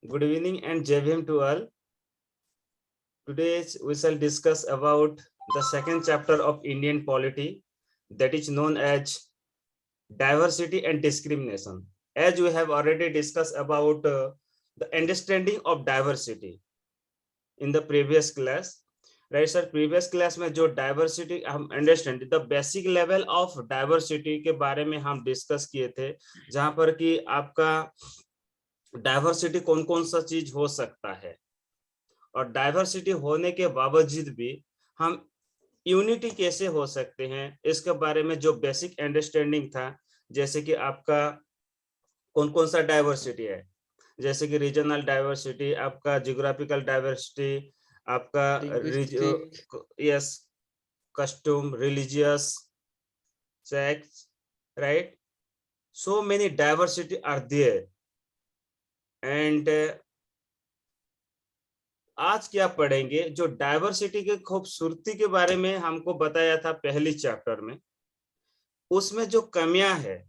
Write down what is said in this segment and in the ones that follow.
Good evening and Jai Bhim to all. Today we shall discuss about the second chapter of Indian polity, that is known as diversity and discrimination. As we have already discussed about the understanding of diversity in the previous class, right sir? Previous class में जो diversity हम understand the basic level of diversity के बारे में हम discuss किए थे, जहां पर कि आपका डाइवर्सिटी कौन कौन सा चीज हो सकता है और डाइवर्सिटी होने के बावजूद भी हम यूनिटी कैसे हो सकते हैं, इसके बारे में जो बेसिक अंडरस्टैंडिंग था। जैसे कि आपका कौन कौन सा डाइवर्सिटी है, जैसे कि रीजनल डाइवर्सिटी, आपका जियोग्राफिकल डाइवर्सिटी, आपका Linguistic. Yes custom, religious, sex, right, so many diversity are there. And आज क्या पढ़ेंगे, जो डाइवर्सिटी की खूबसूरती के बारे में हमको बताया था पहली चैप्टर में, उसमें जो कमियां है,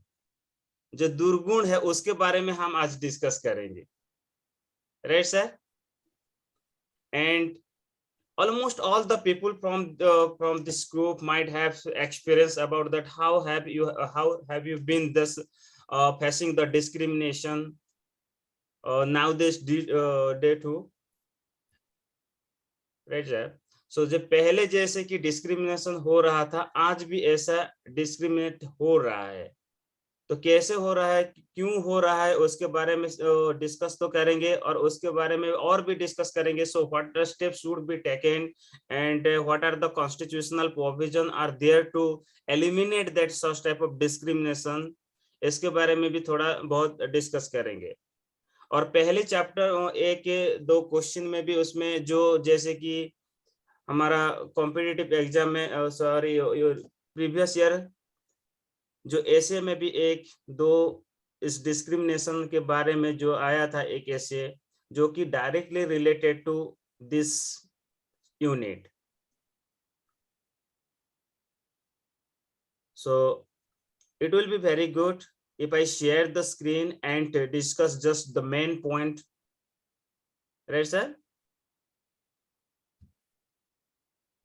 जो दुर्गुण है, उसके बारे में हम आज डिस्कस करेंगे, right sir? And almost all the people from this group might have experience about that. How have you been this facing the discrimination now this day too, right sir? So जो पहले जैसे कि discrimination हो रहा था, आज भी ऐसा डिस्क्रिमिनेट हो रहा है। तो कैसे हो रहा है, क्यों हो रहा है, उसके बारे में डिस्कस तो करेंगे और उसके बारे में और भी डिस्कस करेंगे। So what steps should be taken and what are the constitutional provision are there to eliminate that such type of discrimination, इसके बारे में भी थोड़ा बहुत डिस्कस करेंगे। और पहले चैप्टर एक दो क्वेश्चन में भी उसमें जो जैसे कि हमारा कॉम्पिटिटिव एग्जाम में सॉरी प्रीवियस ईयर जो ऐसे में भी एक दो इस डिस्क्रिमिनेशन के बारे में जो आया था, एक ऐसे जो कि directly related to this unit. So it will be very good if I share the screen and discuss just the main point, right sir?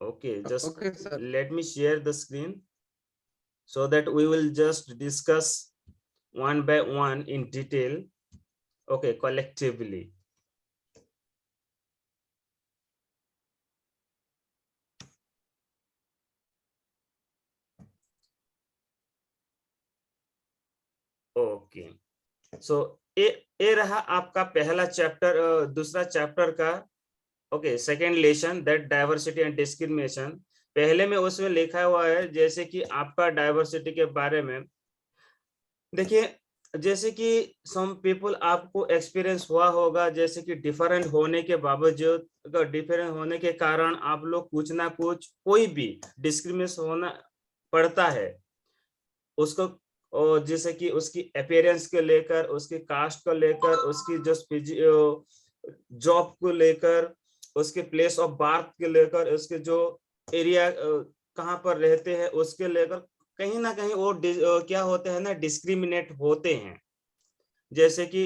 Okay, just Okay, sir. let me share the screen so that we will just discuss one by one in detail, okay, collectively. Okay, so ये रहा आपका पहला chapter, दूसरा chapter का, okay, second lesson, that diversity and discrimination. पहले में उसमें लिखा हुआ है जैसे कि आपका डाइवर्सिटी के बारे में देखिए, जैसे कि सम पीपल आपको एक्सपीरियंस हुआ होगा, जैसे कि डिफरेंट होने के बावजूद, डिफरेंट होने के कारण आप लोग कुछ ना कुछ कोई भी डिस्क्रिमिनेशन होना पड़ता है उसको, और जैसे कि उसकी अपीयरेंस को लेकर, उसकी कास्ट को लेकर, उसकी जो जॉब को लेकर, उसके प्लेस ऑफ बर्थ के लेकर, उसके जो एरिया कहाँ पर रहते हैं उसके लेकर, कहीं ना कहीं वो क्या होते हैं ना, डिस्क्रिमिनेट होते हैं। जैसे कि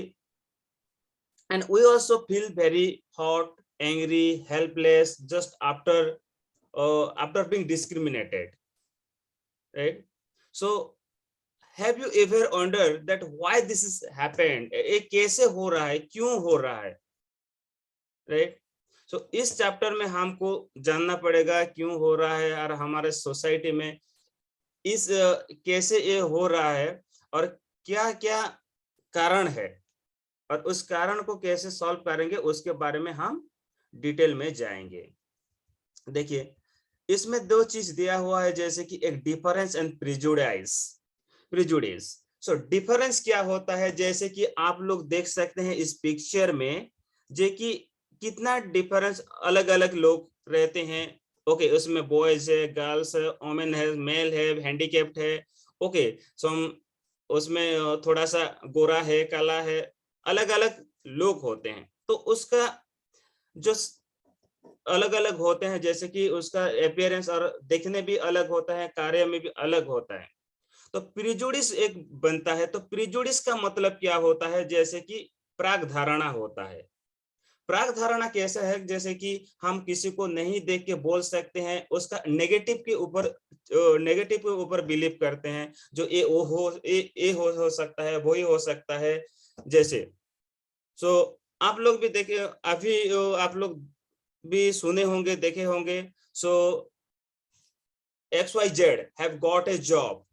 and we also feel very hot, angry, helpless just after being discriminated, right? So have you ever wondered that why this is happened, ये कैसे हो रहा है, क्यों हो रहा है, राइट? सो इस चैप्टर में हमको जानना पड़ेगा क्यों हो रहा है और हमारे सोसाइटी में इस कैसे ये हो रहा है और क्या क्या कारण है, और उस कारण को कैसे सॉल्व करेंगे उसके बारे में हम डिटेल में जाएंगे। देखिए, इसमें दो चीज दिया हुआ है, जैसे कि एक difference and prejudice. So difference क्या होता है, जैसे कि आप लोग देख सकते हैं इस पिक्चर में, जे कि कितना डिफरेंस, अलग अलग लोग रहते हैं, ओके, उसमें बॉयज है, गर्ल्स है, वोमेन है, मेल है, हैंडीकैप्ड है, ओके, सो उसमें थोड़ा सा गोरा है, काला है, अलग अलग लोग होते हैं। तो उसका जो अलग अलग होते हैं, जैसे कि उसका अपीयरेंस और देखने भी अलग होता है, कार्य में भी अलग होता है। तो प्रिजुडिस एक बनता है। तो प्रिजुडिस का मतलब क्या होता है, जैसे कि प्राग धारणा होता है, प्राग धारणा कैसा है, जैसे कि हम किसी को नहीं देख के बोल सकते हैं, उसका नेगेटिव के ऊपर बिलीव करते हैं, जो ए हो सकता है, वो ही हो सकता है। जैसे सो आप लोग भी देखे, अभी आप लोग भी सुने होंगे, देखे होंगे। सो XYZ have got a job,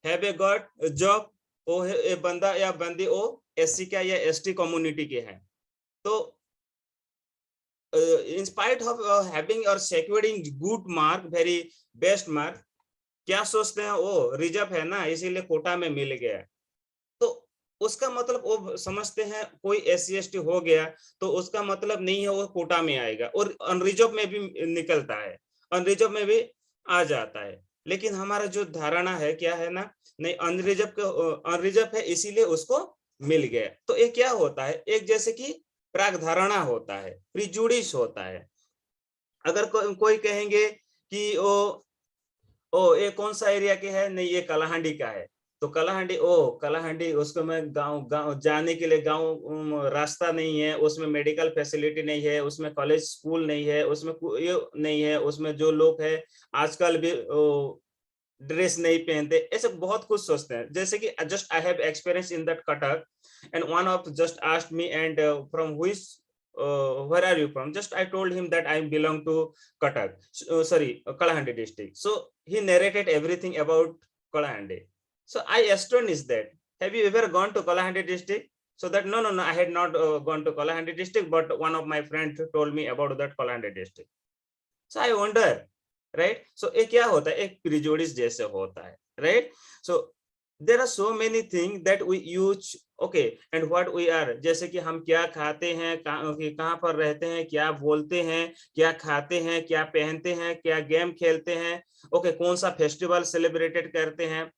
have a got a job। वो ए बंदा या बंदी वो SC का या ST कम्युनिटी के हैं। तो in spite of having or securing good mark, very best mark, क्या सोचते हैं, वो रिजर्व है ना, इसीलिए कोटा में मिल गया। तो उसका मतलब वो समझते हैं कोई SC ST हो गया तो उसका मतलब नहीं है वो कोटा में आएगा, और अनरिजर्व में भी निकलता है, अनरिजर्व में भी आ जाता है। लेकिन हमारा जो धारणा है क्या है ना, नहीं अनरिजर्व है इसीलिए उसको मिल गया। तो ये क्या होता है, एक जैसे कि प्राग धारणा होता है, प्रिजुडिस होता है। अगर कोई कहेंगे कि ओ ये कौन सा एरिया के है, नहीं ये कलाहांडी का है, तो कलाहांडी उसको मैं गांव गांव जाने के लिए गांव रास्ता नहीं है, उसमें मेडिकल फैसिलिटी नहीं है, उसमें कॉलेज स्कूल नहीं है, उसमें ये नहीं है, उसमें जो लोग है आजकल भी ड्रेस नहीं पहनते, ऐसे बहुत कुछ सोचते हैं। जैसे कि just I have experience in that Cuttack, and one of just asked me and from which where are you from, just I told him that I belong to Cuttack, sorry, Kalahandi district. So he narrated everything about Kalahandi. So I astonished that, have you ever gone to Kalahandi district? So that no, I had not gone to Kalahandi district, but one of my friends told me about that Kalahandi district. So I wonder, right? So ये क्या होता है, एक prejudice जैसे होता है, right? So there are so many things that we use, okay, and what we are, जैसे कि हम क्या खाते हैं, कहाँ पर रहते हैं, क्या बोलते हैं, क्या खाते हैं, क्या पहनते हैं, क्या गेम खेलते हैं, ओके, कौन सा फेस्टिवल सेलिब्रेटेड करते हैं।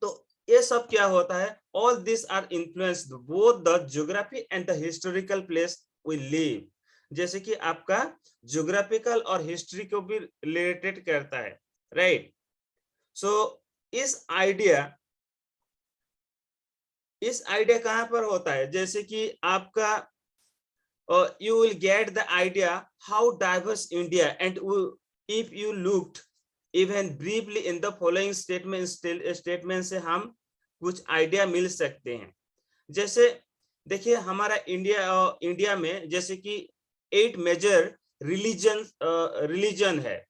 तो ये सब क्या होता है, all these are influenced both the geography and the historical place we live। जैसे कि आपका ज्योग्राफिकल और हिस्ट्री को भी रिलेटेड करता है, राइट। सो इस आइडिया कहां पर होता है, जैसे कि आपका you will get the idea how diverse India, and if you looked even briefly in the following statement से हम कुछ आइडिया मिल सकते हैं। जैसे देखिए हमारा इंडिया में जैसे कि 8 मेजर रिलीजन है,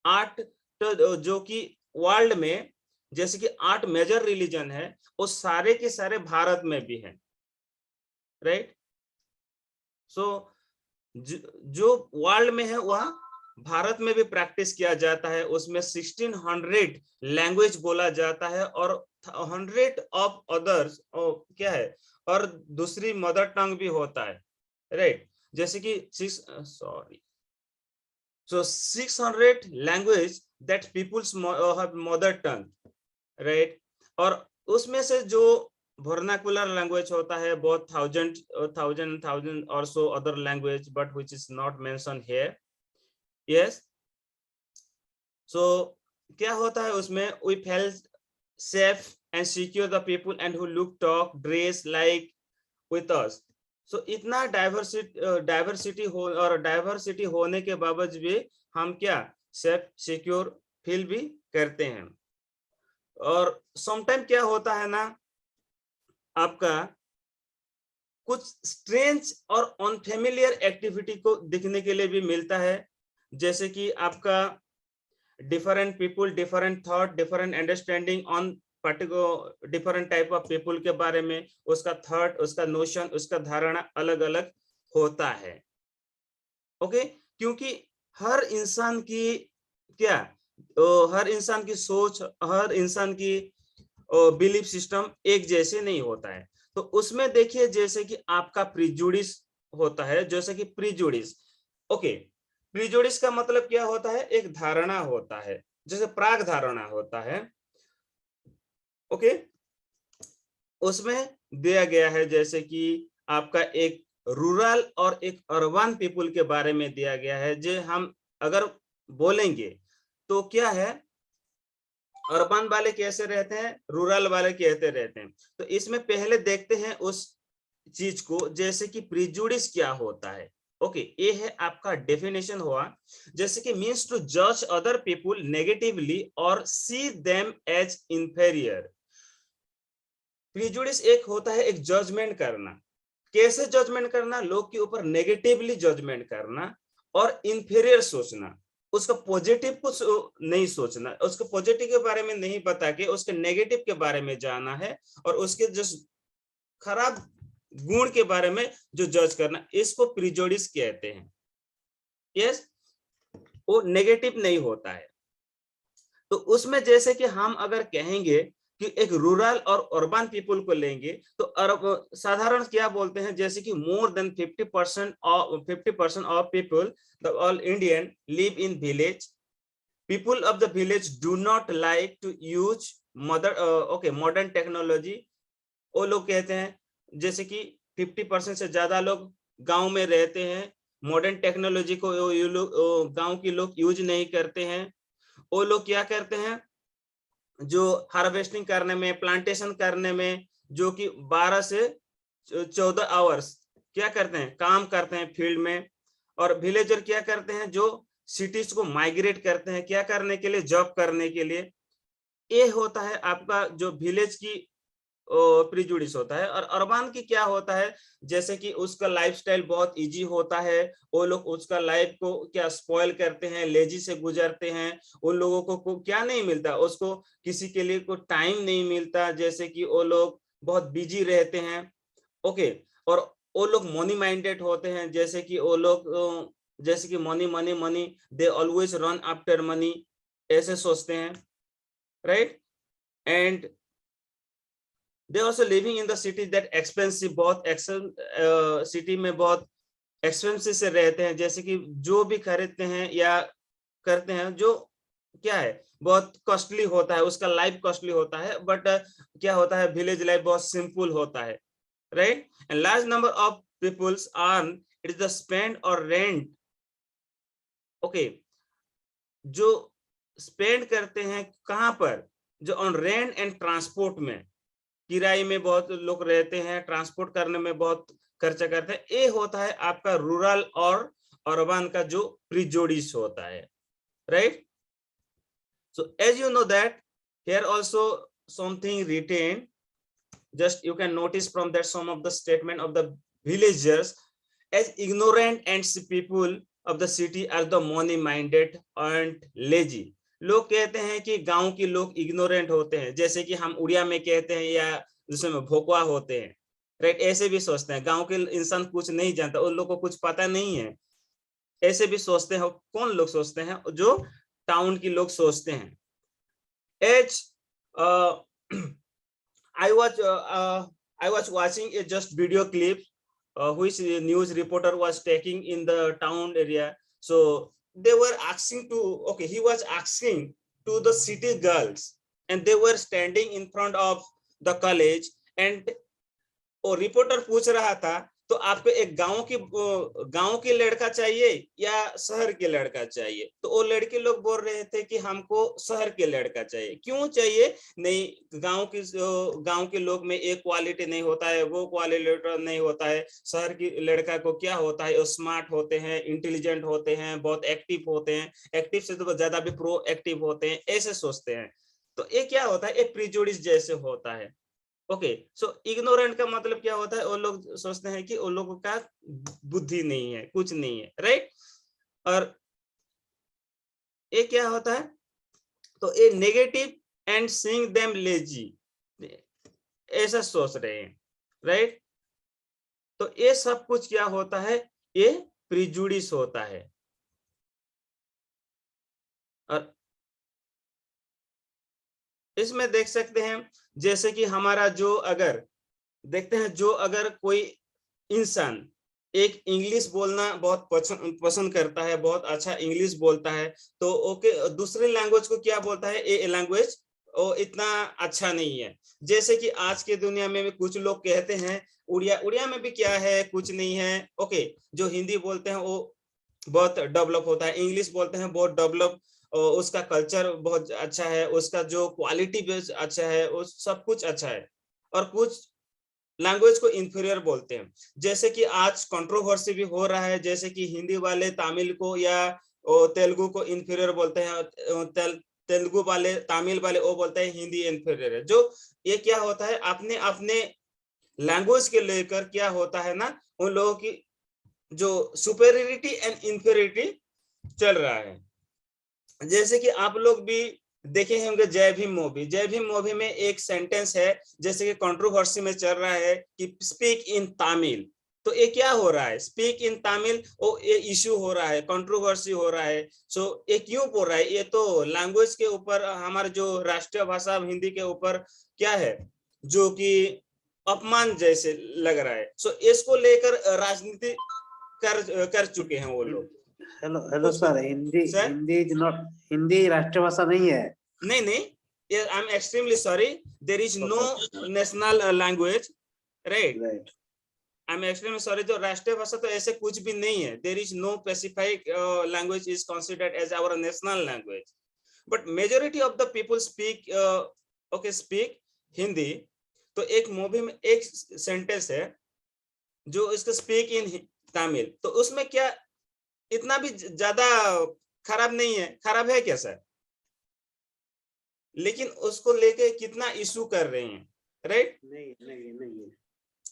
8, तो जो कि वर्ल्ड में जैसे कि 8 मेजर रिलीजन है, वो सारे के सारे भारत में भी हैं, राइट। सो जो वर्ल्ड में है वह भारत में भी प्रैक्टिस किया जाता है, उसमें 1600 लैंग्वेज बोला जाता है, और 100 ऑफ अदर्स क्या है, और दूसरी मदर टंग भी होता है, राइट। जैसे कि 600 language that peoples mother tongue, right. और उसमें से जो vernacular language होता है बहुत thousand or so other language, but which is not mentioned here, yes। so क्या होता है उसमें, we felt safe and secure the people and who look, talk, dress like with us। so इतना diversity और diversity होने के बावजूद भी हम क्या सेफ सिक्योर फील भी करते हैं। और समटाइम क्या होता है ना, आपका कुछ स्ट्रेंज और अनफेमिलियर एक्टिविटी को दिखने के लिए भी मिलता है, जैसे कि आपका different people, different thought, different understanding on particular different type of people के बारे में, उसका थॉट, उसका नोशन, उसका धारणा अलग अलग होता है, ओके। क्योंकि हर इंसान की क्या, हर इंसान की सोच, हर इंसान की बिलीफ सिस्टम एक जैसे नहीं होता है। तो उसमें देखिए जैसे कि आपका प्रिजुडिस होता है, जैसे कि प्रिजुडिस, ओके, प्रिजुडिस का मतलब क्या होता है, एक धारणा होता है, जैसे प्राग धारणा होता है, ओके। उसमें दिया गया है जैसे कि आपका एक रूरल और एक अर्बन पीपल के बारे में दिया गया है। जो हम अगर बोलेंगे तो क्या है, अर्बन वाले कैसे रहते हैं, रूरल वाले कैसे रहते हैं। तो इसमें पहले देखते हैं उस चीज को, जैसे कि प्रिजुडिस क्या होता है। ओके, ये है आपका डेफिनेशन हुआ। जैसे कि मीन्स टू जज अदर पीपुल नेगेटिवली और see them as inferior. Prejudice एक होता है एक जजमेंट करना। कैसे जजमेंट करना? लोग के ऊपर नेगेटिवली जजमेंट करना और इंफीरियर सोचना, उसका पॉजिटिव कुछ नहीं सोचना, उसके पॉजिटिव के बारे में नहीं बता के उसके नेगेटिव के बारे में जाना है, और उसके जो खराब गुण के बारे में जो जज करना, इसको प्रिजुडिस कहते हैं। यस, वो नेगेटिव नहीं होता है। तो उसमें जैसे कि हम अगर कहेंगे कि एक रूरल और अर्बन पीपल को लेंगे, तो साधारण क्या बोलते हैं, जैसे कि more than 50% of people the all Indian live in village. People of the village do not like to use modern technology. वो लोग कहते हैं जैसे कि 50% से ज्यादा लोग गांव में रहते हैं, मॉडर्न टेक्नोलॉजी को गांव के लोग यूज नहीं करते हैं। वो लोग क्या करते हैं, जो हार्वेस्टिंग करने में, प्लांटेशन करने में, जो कि 12 से 14 आवर्स क्या करते हैं, काम करते हैं फील्ड में। और विलेजर क्या करते हैं, जो सिटीज को माइग्रेट करते हैं, क्या करने के लिए, जॉब करने के लिए। ये होता है आपका जो विलेज की प्रिजुडिस होता है। और अर्बन की क्या होता है, जैसे कि उसका लाइफस्टाइल बहुत इजी होता है, वो लोग उसका लाइफ को क्या स्पॉइल करते हैं, लेजी से गुजरते हैं। उन लोगों को क्या नहीं मिलता, उसको किसी के लिए को टाइम नहीं मिलता, जैसे कि वो लोग बहुत बिजी रहते हैं। ओके, और वो लोग मनी माइंडेड होते हैं, जैसे कि वो लोग जैसे कि money money money, they always run after money, ऐसे सोचते हैं, right. And they also living in the city that expensive, बहुत सिटी में बहुत एक्सपेंसिव से रहते हैं, जैसे कि जो भी खरीदते हैं या करते हैं, जो क्या है, बहुत कॉस्टली होता है, उसका लाइफ कॉस्टली होता है। बट क्या होता है, विलेज लाइफ बहुत सिंपल होता है, right. And large number of peoples earn it is the spend और रेंट। ओके, जो स्पेंड करते हैं कहाँ पर, जो ऑन रेंट एंड ट्रांसपोर्ट में, किराए में बहुत लोग रहते हैं, ट्रांसपोर्ट करने में बहुत खर्चा करते हैं। ये होता है आपका रूरल और अर्बन का जो प्रिजुडिस होता है, right. So as you know that here also something written, just you can notice from that some of the statement of the villagers as ignorant and people of the city are the money minded and lazy। लोग कहते हैं कि गांव के लोग ignorant होते हैं, जैसे कि हम उड़िया में कहते हैं, या जिसमें भोकवा होते हैं, राइट। ऐसे भी सोचते हैं, गांव के इंसान कुछ नहीं जानता, उन लोगों को कुछ पता नहीं है, ऐसे भी सोचते हैं। कौन लोग सोचते हैं? जो टाउन के लोग सोचते हैं। As I was I was watching a just video clip which news reporter was taking in the town area. So they were asking to, okay, he was asking to the city girls, and they were standing in front of the college, and वो reporter पूछ रहा था, तो आपको एक गांव की लड़का चाहिए या शहर के लड़का चाहिए? तो वो लड़के लोग बोल रहे थे कि हमको शहर के लड़का चाहिए। क्यों चाहिए? नहीं, गांव के लोग में एक क्वालिटी नहीं होता है, वो क्वालिटी नहीं होता है। शहर की लड़का को क्या होता है, वो स्मार्ट होते हैं, इंटेलिजेंट होते हैं, बहुत एक्टिव होते हैं, एक्टिव से तो ज्यादा भी प्रो एक्टिव होते हैं, ऐसे सोचते हैं। तो ये क्या होता है, एक प्रिजुडिस जैसे होता है। ओके, सो इग्नोरेंट का मतलब क्या होता है, वो लोग सोचते हैं कि वो लोगों का बुद्धि नहीं है, कुछ नहीं है, राइट। और ये क्या होता है, तो ये negative and seeing them lazy, ऐसा सोच रहे हैं, राइट। तो ये सब कुछ क्या होता है, ये प्रिजुडिस होता है। और इसमें देख सकते हैं, जैसे कि हमारा जो अगर देखते हैं, जो अगर कोई इंसान एक इंग्लिश बोलना बहुत पसंद करता है, बहुत अच्छा इंग्लिश बोलता है, तो ओके, दूसरे लैंग्वेज को क्या बोलता है, ये लैंग्वेज वो इतना अच्छा नहीं है। जैसे कि आज के दुनिया में भी कुछ लोग कहते हैं उड़िया, उड़िया में भी क्या है, कुछ नहीं है। ओके, जो हिंदी बोलते हैं वो बहुत डेवलप होता है, इंग्लिश बोलते हैं बहुत डेवलप, उसका कल्चर बहुत अच्छा है, उसका जो क्वालिटी अच्छा है, वो सब कुछ अच्छा है। और कुछ लैंग्वेज को इंफीरियर बोलते हैं। जैसे कि आज कंट्रोवर्सी भी हो रहा है, जैसे कि हिंदी वाले तमिल को या तेलुगु को इंफीरियर बोलते हैं, तेलुगु वाले तमिल वाले वो बोलते हैं हिंदी इंफीरियर है। जो ये क्या होता है, अपने अपने लैंग्वेज के लेकर क्या होता है ना, उन लोगों की जो सुपेरियरिटी एंड इंफीरियरिटी चल रहा है। जैसे कि आप लोग भी देखे होंगे जय भीम मूवी, जय भीम मूवी में एक सेंटेंस है, जैसे कि कंट्रोवर्सी में चल रहा है कि स्पीक इन तमिल। तो ये क्या हो रहा है, स्पीक इन तमिल, वो ये इश्यू हो रहा है, कंट्रोवर्सी हो रहा है। सो ये क्यों हो रहा है, ये तो लैंग्वेज के ऊपर, हमारे जो राष्ट्रीय भाषा हिंदी के ऊपर क्या है, जो कि अपमान जैसे लग रहा है। सो इसको लेकर राजनीति कर चुके हैं वो लोग। Hello hello sir, Hindi sir Hindi is not, Hindi राष्ट्रभाषा नहीं है। नहीं नहीं, I am extremely sorry, there is no national language, right. Right. I am extremely sorry, जो राष्ट्रीय भाषा तो ऐसे कुछ भी नहीं है। There is no specified language is considered as our national language, but majority of the people speak okay speak Hindi. तो एक मूवी में एक सेंटेंस है जो इसका स्पीक इन तमिल, तो उसमें क्या इतना भी ज्यादा खराब नहीं है, खराब है क्या सर? लेकिन उसको लेके कितना इशू कर रहे हैं, राइट? नहीं नहीं नहीं,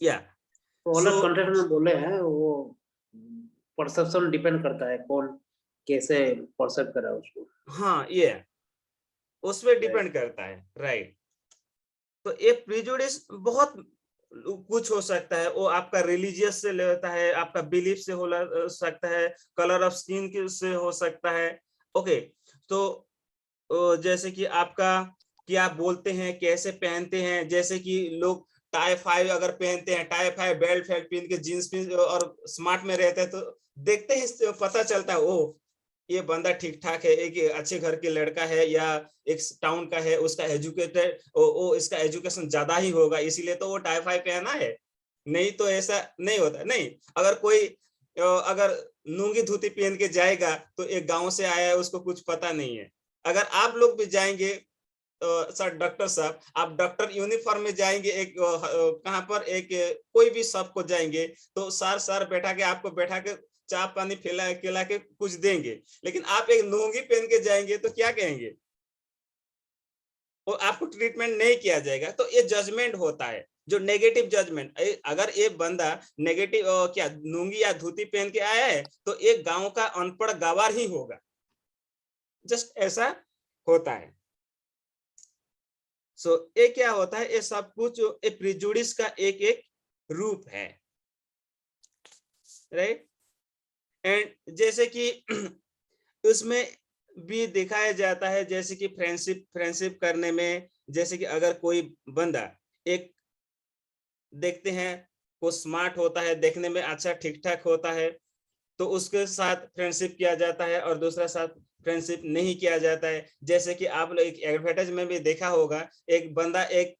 या वो अलग कंटेंट में बोले हैं, वो परसेप्शन डिपेंड करता है कौन कैसे परसेप्ट करा उसको। हाँ, ये उस पर डिपेंड करता है, राइट। तो ये प्रिजुडिस बहुत कुछ हो सकता है, वो आपका रिलीजियस से लेता है, आपका बिलीफ से हो सकता है, कलर ऑफ स्किन से हो सकता है। ओके, तो जैसे कि आपका क्या बोलते हैं, कैसे पहनते हैं, जैसे कि लोग टाई फाइव अगर पहनते हैं, टाई फाइव बेल्ट फैल्ट पहन के जींस पहन और स्मार्ट में रहते हैं, तो देखते ही पता चलता है ओ ये बंदा ठीक ठाक है, एक अच्छे घर के लड़का है या एक टाउन का है, उसका एजुकेटेड ओ इसका एजुकेशन ज्यादा ही होगा, इसीलिए तो वो टाई फाइव पहना है। नहीं तो ऐसा नहीं होता। नहीं, अगर कोई अगर लुंगी धोती पहन के जाएगा तो एक गांव से आया है, उसको कुछ पता नहीं है। अगर आप लोग भी जाएंगे सर डॉक्टर साहब, आप डॉक्टर यूनिफॉर्म में जाएंगे, एक कहां पर एक कोई भी शॉप को जाएंगे, तो सर बैठा के आपको बैठा के चाय पानी खिला के कुछ देंगे। लेकिन आप एक लुंगी पहन के जाएंगे तो क्या कहेंगे, वो आपको ट्रीटमेंट नहीं किया जाएगा। तो ये जजमेंट होता है, जो नेगेटिव जजमेंट। अगर ये बंदा नेगेटिव क्या लुंगी या धोती पहन के आया है, तो एक गांव का अनपढ़ गवार ही होगा, जस्ट ऐसा होता है। सो ये क्या होता है, ये सब कुछ एक प्रिजुडिस का एक एक रूप है, राइट। एंड जैसे कि उसमें भी दिखाया जाता है, जैसे कि फ्रेंडशिप करने में, जैसे कि अगर कोई बंदा एक देखते हैं वो स्मार्ट होता है, देखने में अच्छा ठीक ठाक होता है, तो उसके साथ फ्रेंडशिप किया जाता है, और दूसरा साथ फ्रेंडशिप नहीं किया जाता है। जैसे कि आप लोग एक एडवर्टाइज में भी देखा होगा, एक बंदा एक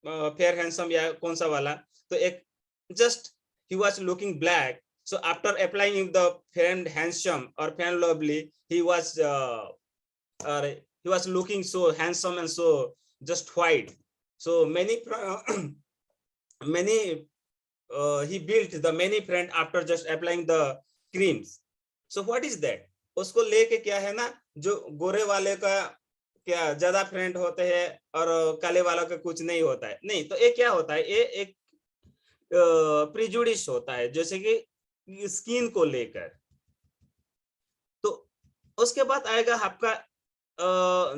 फेयर हैंडसम या कौन सा वाला, तो एक just he was looking black, so after applying the fair and handsome or fair and lovely, he was looking so handsome and so just white. So many he built the many friend after just applying the creams. So what is that, उसको लेके क्या है ना, जो गोरे वाले का क्या ज्यादा फ्रेंड होते हैं और काले वालों का कुछ नहीं होता है। नहीं, तो ये क्या होता है, ये एक प्रिजुडिस होता है, जैसे कि स्किन को लेकर। तो उसके बाद आएगा आपका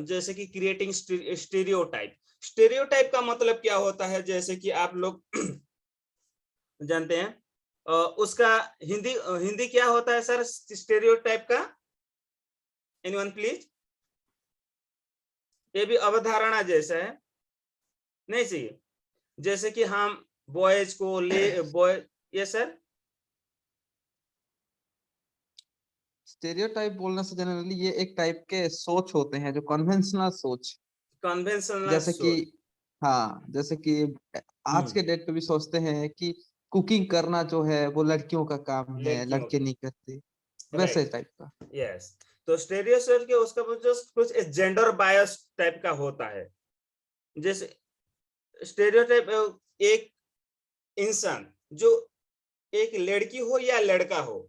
जैसे कि क्रिएटिंग स्टीरियोटाइप। स्टीरियोटाइप का मतलब क्या होता है, जैसे कि आप लोग जानते हैं उसका हिंदी हिंदी क्या होता है सर स्टीरियोटाइप का, एनीवन प्लीज? ये भी अवधारणा जैसा है, नहीं चाहिए। जैसे कि हम बॉयज को ले बॉय, ये सर स्टेरियोटाइप बोलने से जनरली ये एक टाइप के सोच होते हैं, जो कन्वेंशनल सोच, कन्वेंशनल जैसे कि हाँ, जैसे कि आज के डेट पे भी सोचते हैं कि कुकिंग करना जो है वो लड़कियों का काम है, लड़के नहीं करते, वैसे टाइप का। यस, तो स्टेरियोटाइप के उसका जस्ट कुछ जेंडर बायस टाइप का होता है। जैसे स्टेरियोटाइप एक इंसान, जो एक लड़की हो या लड़का हो,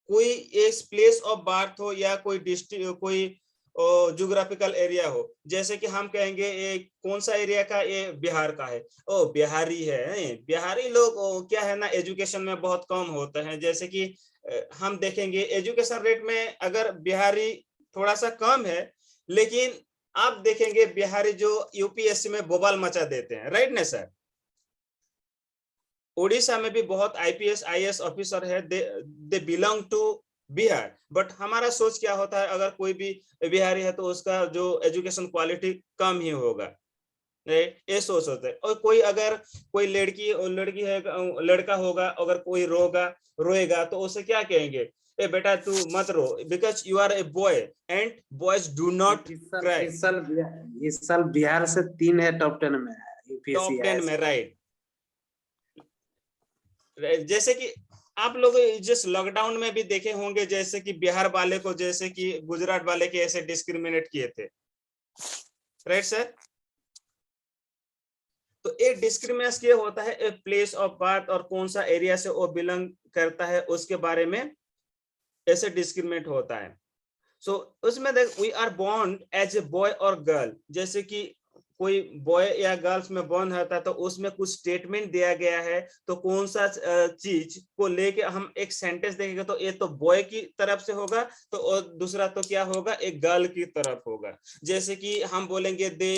कोई एक प्लेस ऑफ बर्थ हो या कोई डिस्ट्रिक्ट, कोई ज्योग्राफिकल एरिया हो, जैसे कि हम कहेंगे ये कौन सा एरिया का, ये बिहार का है, ओ बिहारी है। बिहारी लोग क्या है ना, एजुकेशन में बहुत कम होते हैं। जैसे कि हम देखेंगे एजुकेशन रेट में अगर बिहारी थोड़ा सा कम है, लेकिन आप देखेंगे बिहारी जो यूपीएससी में बवाल मचा देते हैं, राइट ना सर। उड़ीसा में भी बहुत आईपीएस आईएएस ऑफिसर है, they belong to Bihar. But हमारा सोच क्या होता है, अगर कोई भी बिहारी है तो उसका जो एजुकेशन क्वालिटी कम ही होगा, ये सोच होता है। और कोई अगर कोई लड़की है, लड़का होगा, अगर कोई रोएगा तो उसे क्या कहेंगे, ए बेटा तू मत रो, because you are a boy and boys do not cry. इस साल बिहार से 3 है टॉप 10 में टॉप यूपीएससी 10 में, राइट। जैसे कि आप लोग जिस लॉकडाउन में भी देखे होंगे, जैसे कि बिहार वाले को जैसे कि गुजरात वाले के ऐसे डिस्क्रिमिनेट किए थे, राइट सर। तो एक डिस्क्रिमिनेशन ये होता है, एक प्लेस ऑफ बर्थ और कौन सा एरिया से वो बिलोंग करता है उसके बारे में ऐसे डिस्क्रिमिनेट होता है। सो उसमें देख, we are born as a boy और गर्ल, जैसे कि कोई बॉय या गर्ल्स में बॉर्न होता है तो उसमें कुछ स्टेटमेंट दिया गया है, तो कौन सा चीज को लेके हम एक सेंटेंस देखेंगे, तो ये तो बॉय की तरफ से होगा, तो और दूसरा तो क्या होगा, एक गर्ल की तरफ होगा। जैसे कि हम बोलेंगे they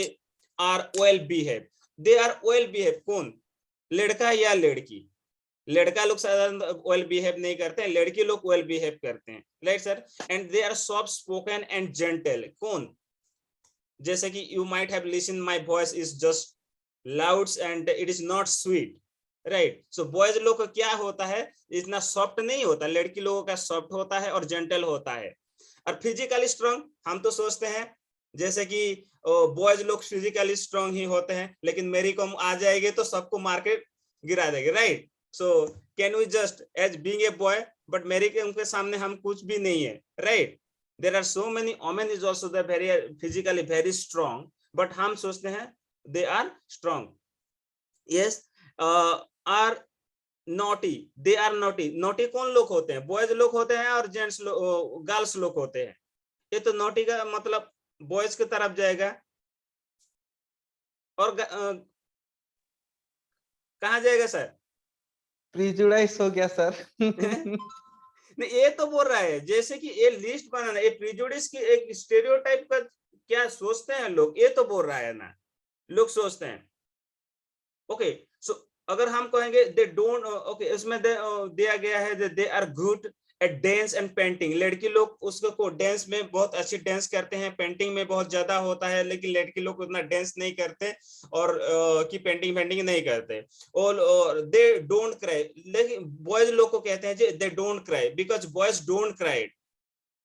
are well behave, they are well behave, कौन, लड़का या लड़की। लड़का लोग साधारण वेल बिहेव नहीं करते हैं, लड़की लोग वेल बिहेव करते हैं, right sir. And they are soft spoken and gentle, कौन, जैसे कि you might have listen my voice is just loud and it is not sweet, right. So boys लोग का क्या होता है, इतना सॉफ्ट नहीं होता, लड़की लोगों का सॉफ्ट होता है और जेंटल होता है। और फिजिकली स्ट्रांग, हम तो सोचते हैं जैसे कि बॉयज लोग फिजिकली स्ट्रांग ही होते हैं, लेकिन मेरी कॉम आ जाएगी तो सबको मार के गिरा देगी, right. So can we just as being a boy, but Mary Kom के सामने हम कुछ भी नहीं है, right. There are so many women is also the very physically very strong, but हम सोचते हैं they are strong. Yes, are naughty, they are naughty. Naughty कौन लोग होते हैं, बॉयज लोग होते हैं और जेंट्स लोग, गर्ल्स लोग होते हैं। ये तो naughty का मतलब बॉयज की तरफ जाएगा, और कहाँ जाएगा सर? प्रीजुडाइज हो गया सर। नहीं, ये तो बोल रहा है जैसे कि ये लिस्ट बनाना, ये प्रिजुडिस की एक स्टेरियोटाइप का क्या सोचते हैं लोग, ये तो बोल रहा है ना, लोग सोचते हैं। ओके, सो अगर हम कहेंगे दे डोंट, ओके, इसमें दिया गया है they are good at dance and painting, लड़की लोग उसको डांस में बहुत अच्छी डांस करते हैं, पेंटिंग में बहुत ज्यादा होता है, लेकिन लड़की लोग उतना डांस नहीं करते और की पेंटिंग नहीं करते। और दे डोंट क्राई, लेकिन बॉयज लोग को कहते हैं दे don't cry because boys don't cry.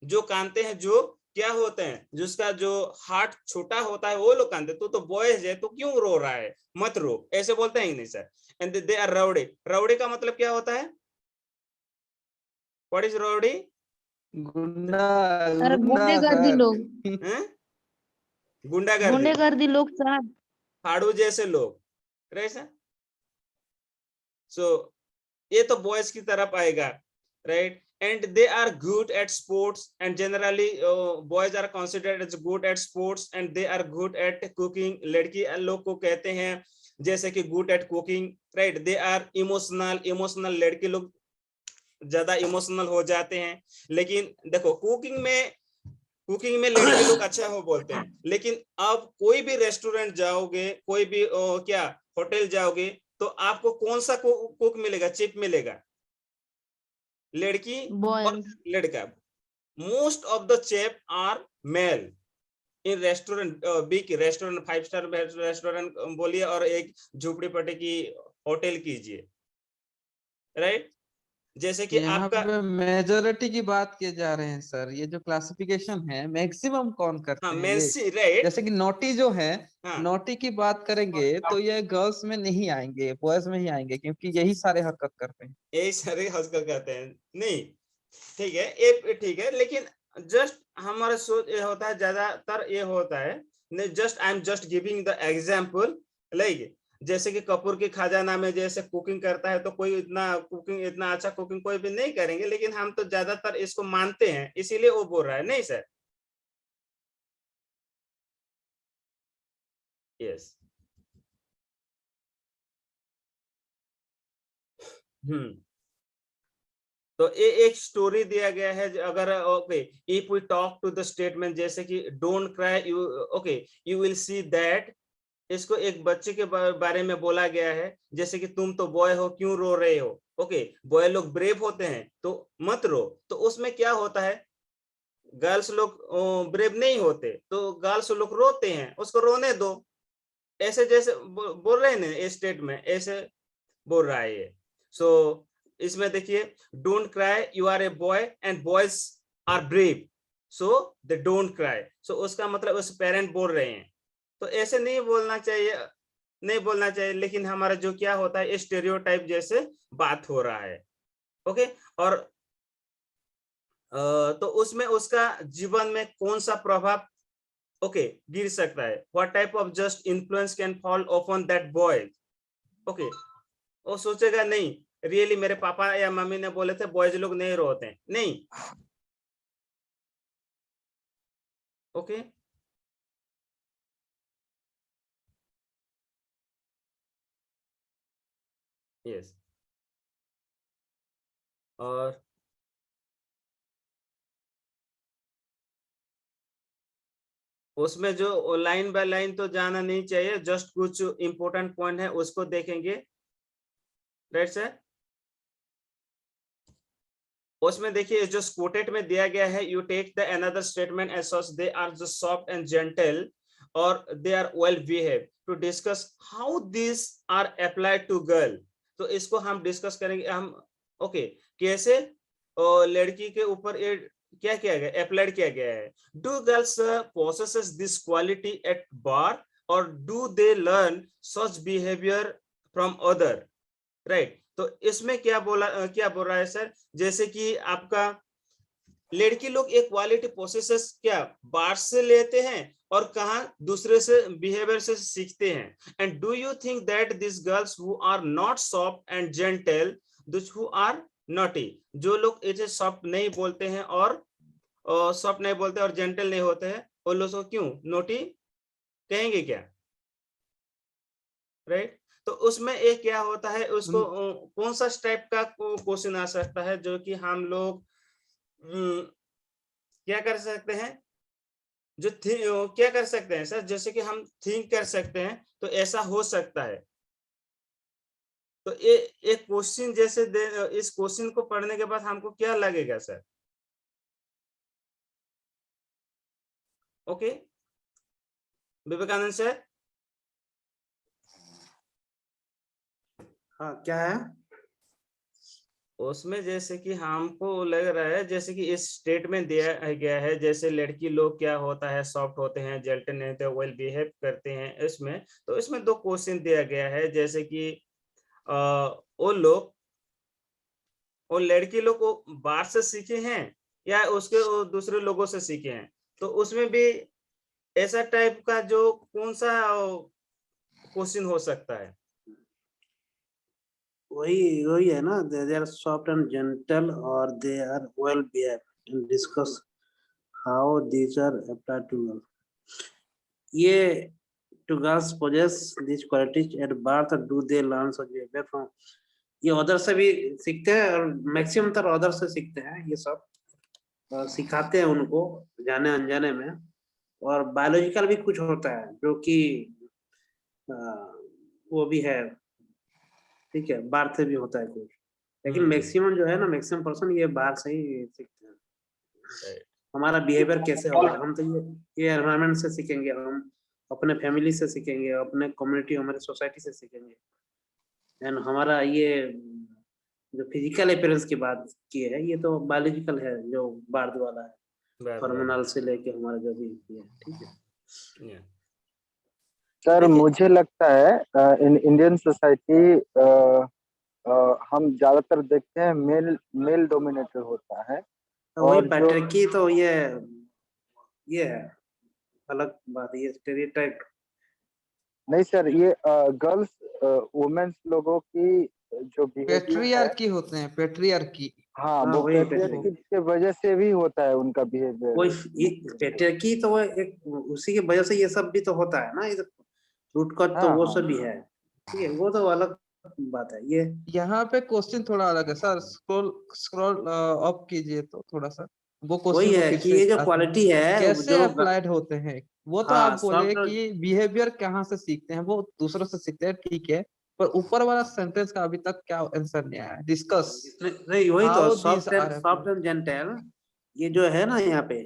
जो कानते हैं, जो क्या होते हैं, जिसका जो हार्ट छोटा होता है वो लोग कानते, तो बॉयज है तो क्यों रो रहा है, मत रो, ऐसे बोलते हैं नहीं sir. And they are rowdy, rowdy का मतलब क्या होता है, व्हाट इज राउडी? गुंडा, सर गुंडा गुंडेगर्दी सर। लोग, गुंडागर्दी, गुंडेगर्दी लोग सर। फाड़ू जैसे लोग, राइट सर। सो ये तो बॉयज की तरफ आएगा, right. And they are good at sports, and generally boys are considered as good at sports, and they are good at cooking, लड़की लोग को कहते हैं जैसे कि good at cooking, right. They are emotional, लड़के लोग ज्यादा इमोशनल हो जाते हैं। लेकिन देखो कुकिंग में लड़के लोग अच्छा हो बोलते हैं, लेकिन अब कोई भी रेस्टोरेंट जाओगे, कोई भी क्या होटल जाओगे, तो आपको कौन सा कुक मिलेगा, चिप मिलेगा, लड़की और बॉयज, लड़का। Most of the chef are male in restaurant, big restaurant, 5 star restaurant बोलिए और एक झोपड़ी पट्टी की होटल कीजिए, राइट। जैसे कि यहाँ आपका, पे मेजोरिटी की बात किए जा रहे हैं सर, ये जो क्लासिफिकेशन है मैक्सिमम कौन हाँ करते हैं ये, मेंसी, राइट। जैसे कि नोटी जो है, हाँ नोटी की बात करेंगे तो ये गर्ल्स में नहीं आएंगे, बॉयज में ही आएंगे, क्योंकि यही सारे हरकत करते हैं। यही सारे हंसकर कहते हैं, नहीं ठीक है, ये ठीक है, लेकिन जस्ट हमारा सोच ये होता है, ज्यादातर ये होता है, just I am just giving the example, like जैसे कि कपूर की खजाना में जैसे कुकिंग करता है, तो कोई इतना अच्छा कुकिंग कोई भी नहीं करेंगे, लेकिन हम तो ज्यादातर इसको मानते हैं, इसीलिए वो बोल रहा है, नहीं सर? यस। तो ये एक स्टोरी दिया गया है, अगर okay, if we talk to the statement जैसे कि don't cry you, okay, you will see that, इसको एक बच्चे के बारे में बोला गया है, जैसे कि तुम तो बॉय हो, क्यों रो रहे हो? ओके, बॉय लोग ब्रेव होते हैं तो मत रो। तो उसमें क्या होता है, गर्ल्स लोग ब्रेव नहीं होते, तो गर्ल्स लोग रोते हैं, उसको रोने दो। ऐसे जैसे बोल रहे हैं ना, स्टेट में ऐसे बोल रहा है ये। सो इसमें देखिए, don't cry, you are a boy and boys are brave, so they don't cry. So उसका मतलब उस पेरेंट बोल रहे हैं, तो ऐसे नहीं बोलना चाहिए, नहीं बोलना चाहिए, लेकिन हमारा जो क्या होता है, स्टेरियोटाइप जैसे बात हो रहा है। ओके, और तो उसमें उसका जीवन में कौन सा प्रभाव ओके गिर सकता है, what type of just influence can fall upon that boy. Okay, वो सोचेगा नहीं, रियली मेरे पापा या मम्मी ने बोले थे बॉयज लोग नहीं रोते हैं, नहीं। Okay, yes. और उसमें जो लाइन बाय लाइन तो जाना नहीं चाहिए, जस्ट कुछ इंपॉर्टेंट पॉइंट है उसको देखेंगे, राइट सर? उसमें देखिए जो कोटेड में दिया गया है, you take the another statement as such they are just soft and gentle और they are well behave, to discuss how this are applied to girl. तो इसको हम डिस्कस करेंगे, हम ओके कैसे लड़की के ऊपर ये क्या किया गया, अप्लाइड किया गया है। Do girls possess this quality at bar और do they learn such behaviour from other, right? तो इसमें क्या बोल रहा है सर, जैसे कि आपका लड़की लोग एक क्वालिटी प्रोसेसेस क्या बाहर से लेते हैं और कहा दूसरे से बिहेवियर से सीखते हैं। And do you think that this girls who are not soft and gentle, this who are naughty, जो लोग इसे सॉफ्ट नहीं बोलते हैं और सॉफ्ट नहीं बोलते और जेंटल नहीं होते हैं, वो लोग को क्यों नोटी कहेंगे क्या, राइट? तो उसमें एक क्या होता है, उसको कौन सा टाइप का क्वेश्चन आ सकता है जो कि हम लोग क्या कर सकते हैं, जो क्या कर सकते हैं सर, जैसे कि हम थिंक कर सकते हैं, तो ऐसा हो सकता है। तो ये एक क्वेश्चन जैसे इस क्वेश्चन को पढ़ने के बाद हमको क्या लगेगा सर? ओके विवेकानंद सर, हाँ क्या है? उसमें जैसे कि हमको लग रहा है जैसे कि इस स्टेटमेंट दिया गया है, जैसे लड़की लोग क्या होता है, सॉफ्ट होते हैं, जेंटल नहीं होते, वेल बिहेव करते हैं, इसमें तो इसमें दो क्वेश्चन दिया गया है, जैसे कि वो लोग, वो लड़की लोग को बाहर से सीखे हैं या उसके वो दूसरे लोगों से सीखे हैं। तो उसमें भी ऐसा टाइप का जो कौन सा क्वेश्चन हो सकता है? वही वही है ना, they are soft and gentle और they are well behave and discuss how these are applied to girl. ये to girls possess these qualities at birth or do they learn such behavior from, ये other से भी सीखते हैं और maximum तर other से सीखते हैं, ये सब सिखाते हैं उनको जाने अनजाने में। और बायोलॉजिकल भी कुछ होता है जो कि वो भी है, ठीक है, बाहर से भी होता है कुछ, लेकिन मैक्सिमम जो है ना, मैक्सिमम पर्सन ये बाहर से ही सीखते हैं। हमारा बिहेवियर कैसे होगा, हम तो ये एनवायरनमेंट से सीखेंगे, हम अपने फैमिली से सीखेंगे, अपने कम्युनिटी, हमारे सोसाइटी से सीखेंगे। एंड हमारा ये जो फिजिकल अपीयरेंस की बात की है, ये तो बायोलॉजिकल है, जो बार्थ वाला है, हार्मोनल से लेके हमारा जो भी है, ठीक है। सर मुझे लगता है इन इंडियन सोसाइटी हम ज्यादातर देखते हैं मेल मेल डोमिनेटेड होता है। तो वही और जो पैट्रिकी, तो ये है अलग बात, ये स्टेरियोटाइप नहीं सर, ये गर्ल्स वुमेन्स लोगों की जो बिहेवियर है, पेट्रियार्की होते हैं, पेट्रियार्की। हाँ हाँ, वो वही पेट्रियार्की के वजह से भी होता है उनका वो बिहेवियर। पेट्रियार्की तो वो एक उसी की वजह से ये सब भी तो होता है ना, ये रूट कॉज तो हाँ वो हाँ सब भी है। ठीक है, वो तो अलग बात है ये। यहाँ पे क्वेश्चन थोड़ा अलग है सर, स्क्रॉल स्क्रॉल अप कीजिए तो थोड़ा सा, वो क्वेश्चन वही को है फिर कि से ये जो आता है। क्वालिटी है कैसे जो अप्लाइड होते हैं, वो तो हाँ आप बोले सॉफ्टवेयर, कि बिहेवियर कहाँ से सीखते हैं, वो दूसरों से सीखते हैं, ठीक है, पर ऊपर वाला सेंटेंस का अभी तक क्या आंसर नहीं आया। डिस्कस नहीं वही तो how these soft and are soft and gentle, ये जो है ना यहाँ पे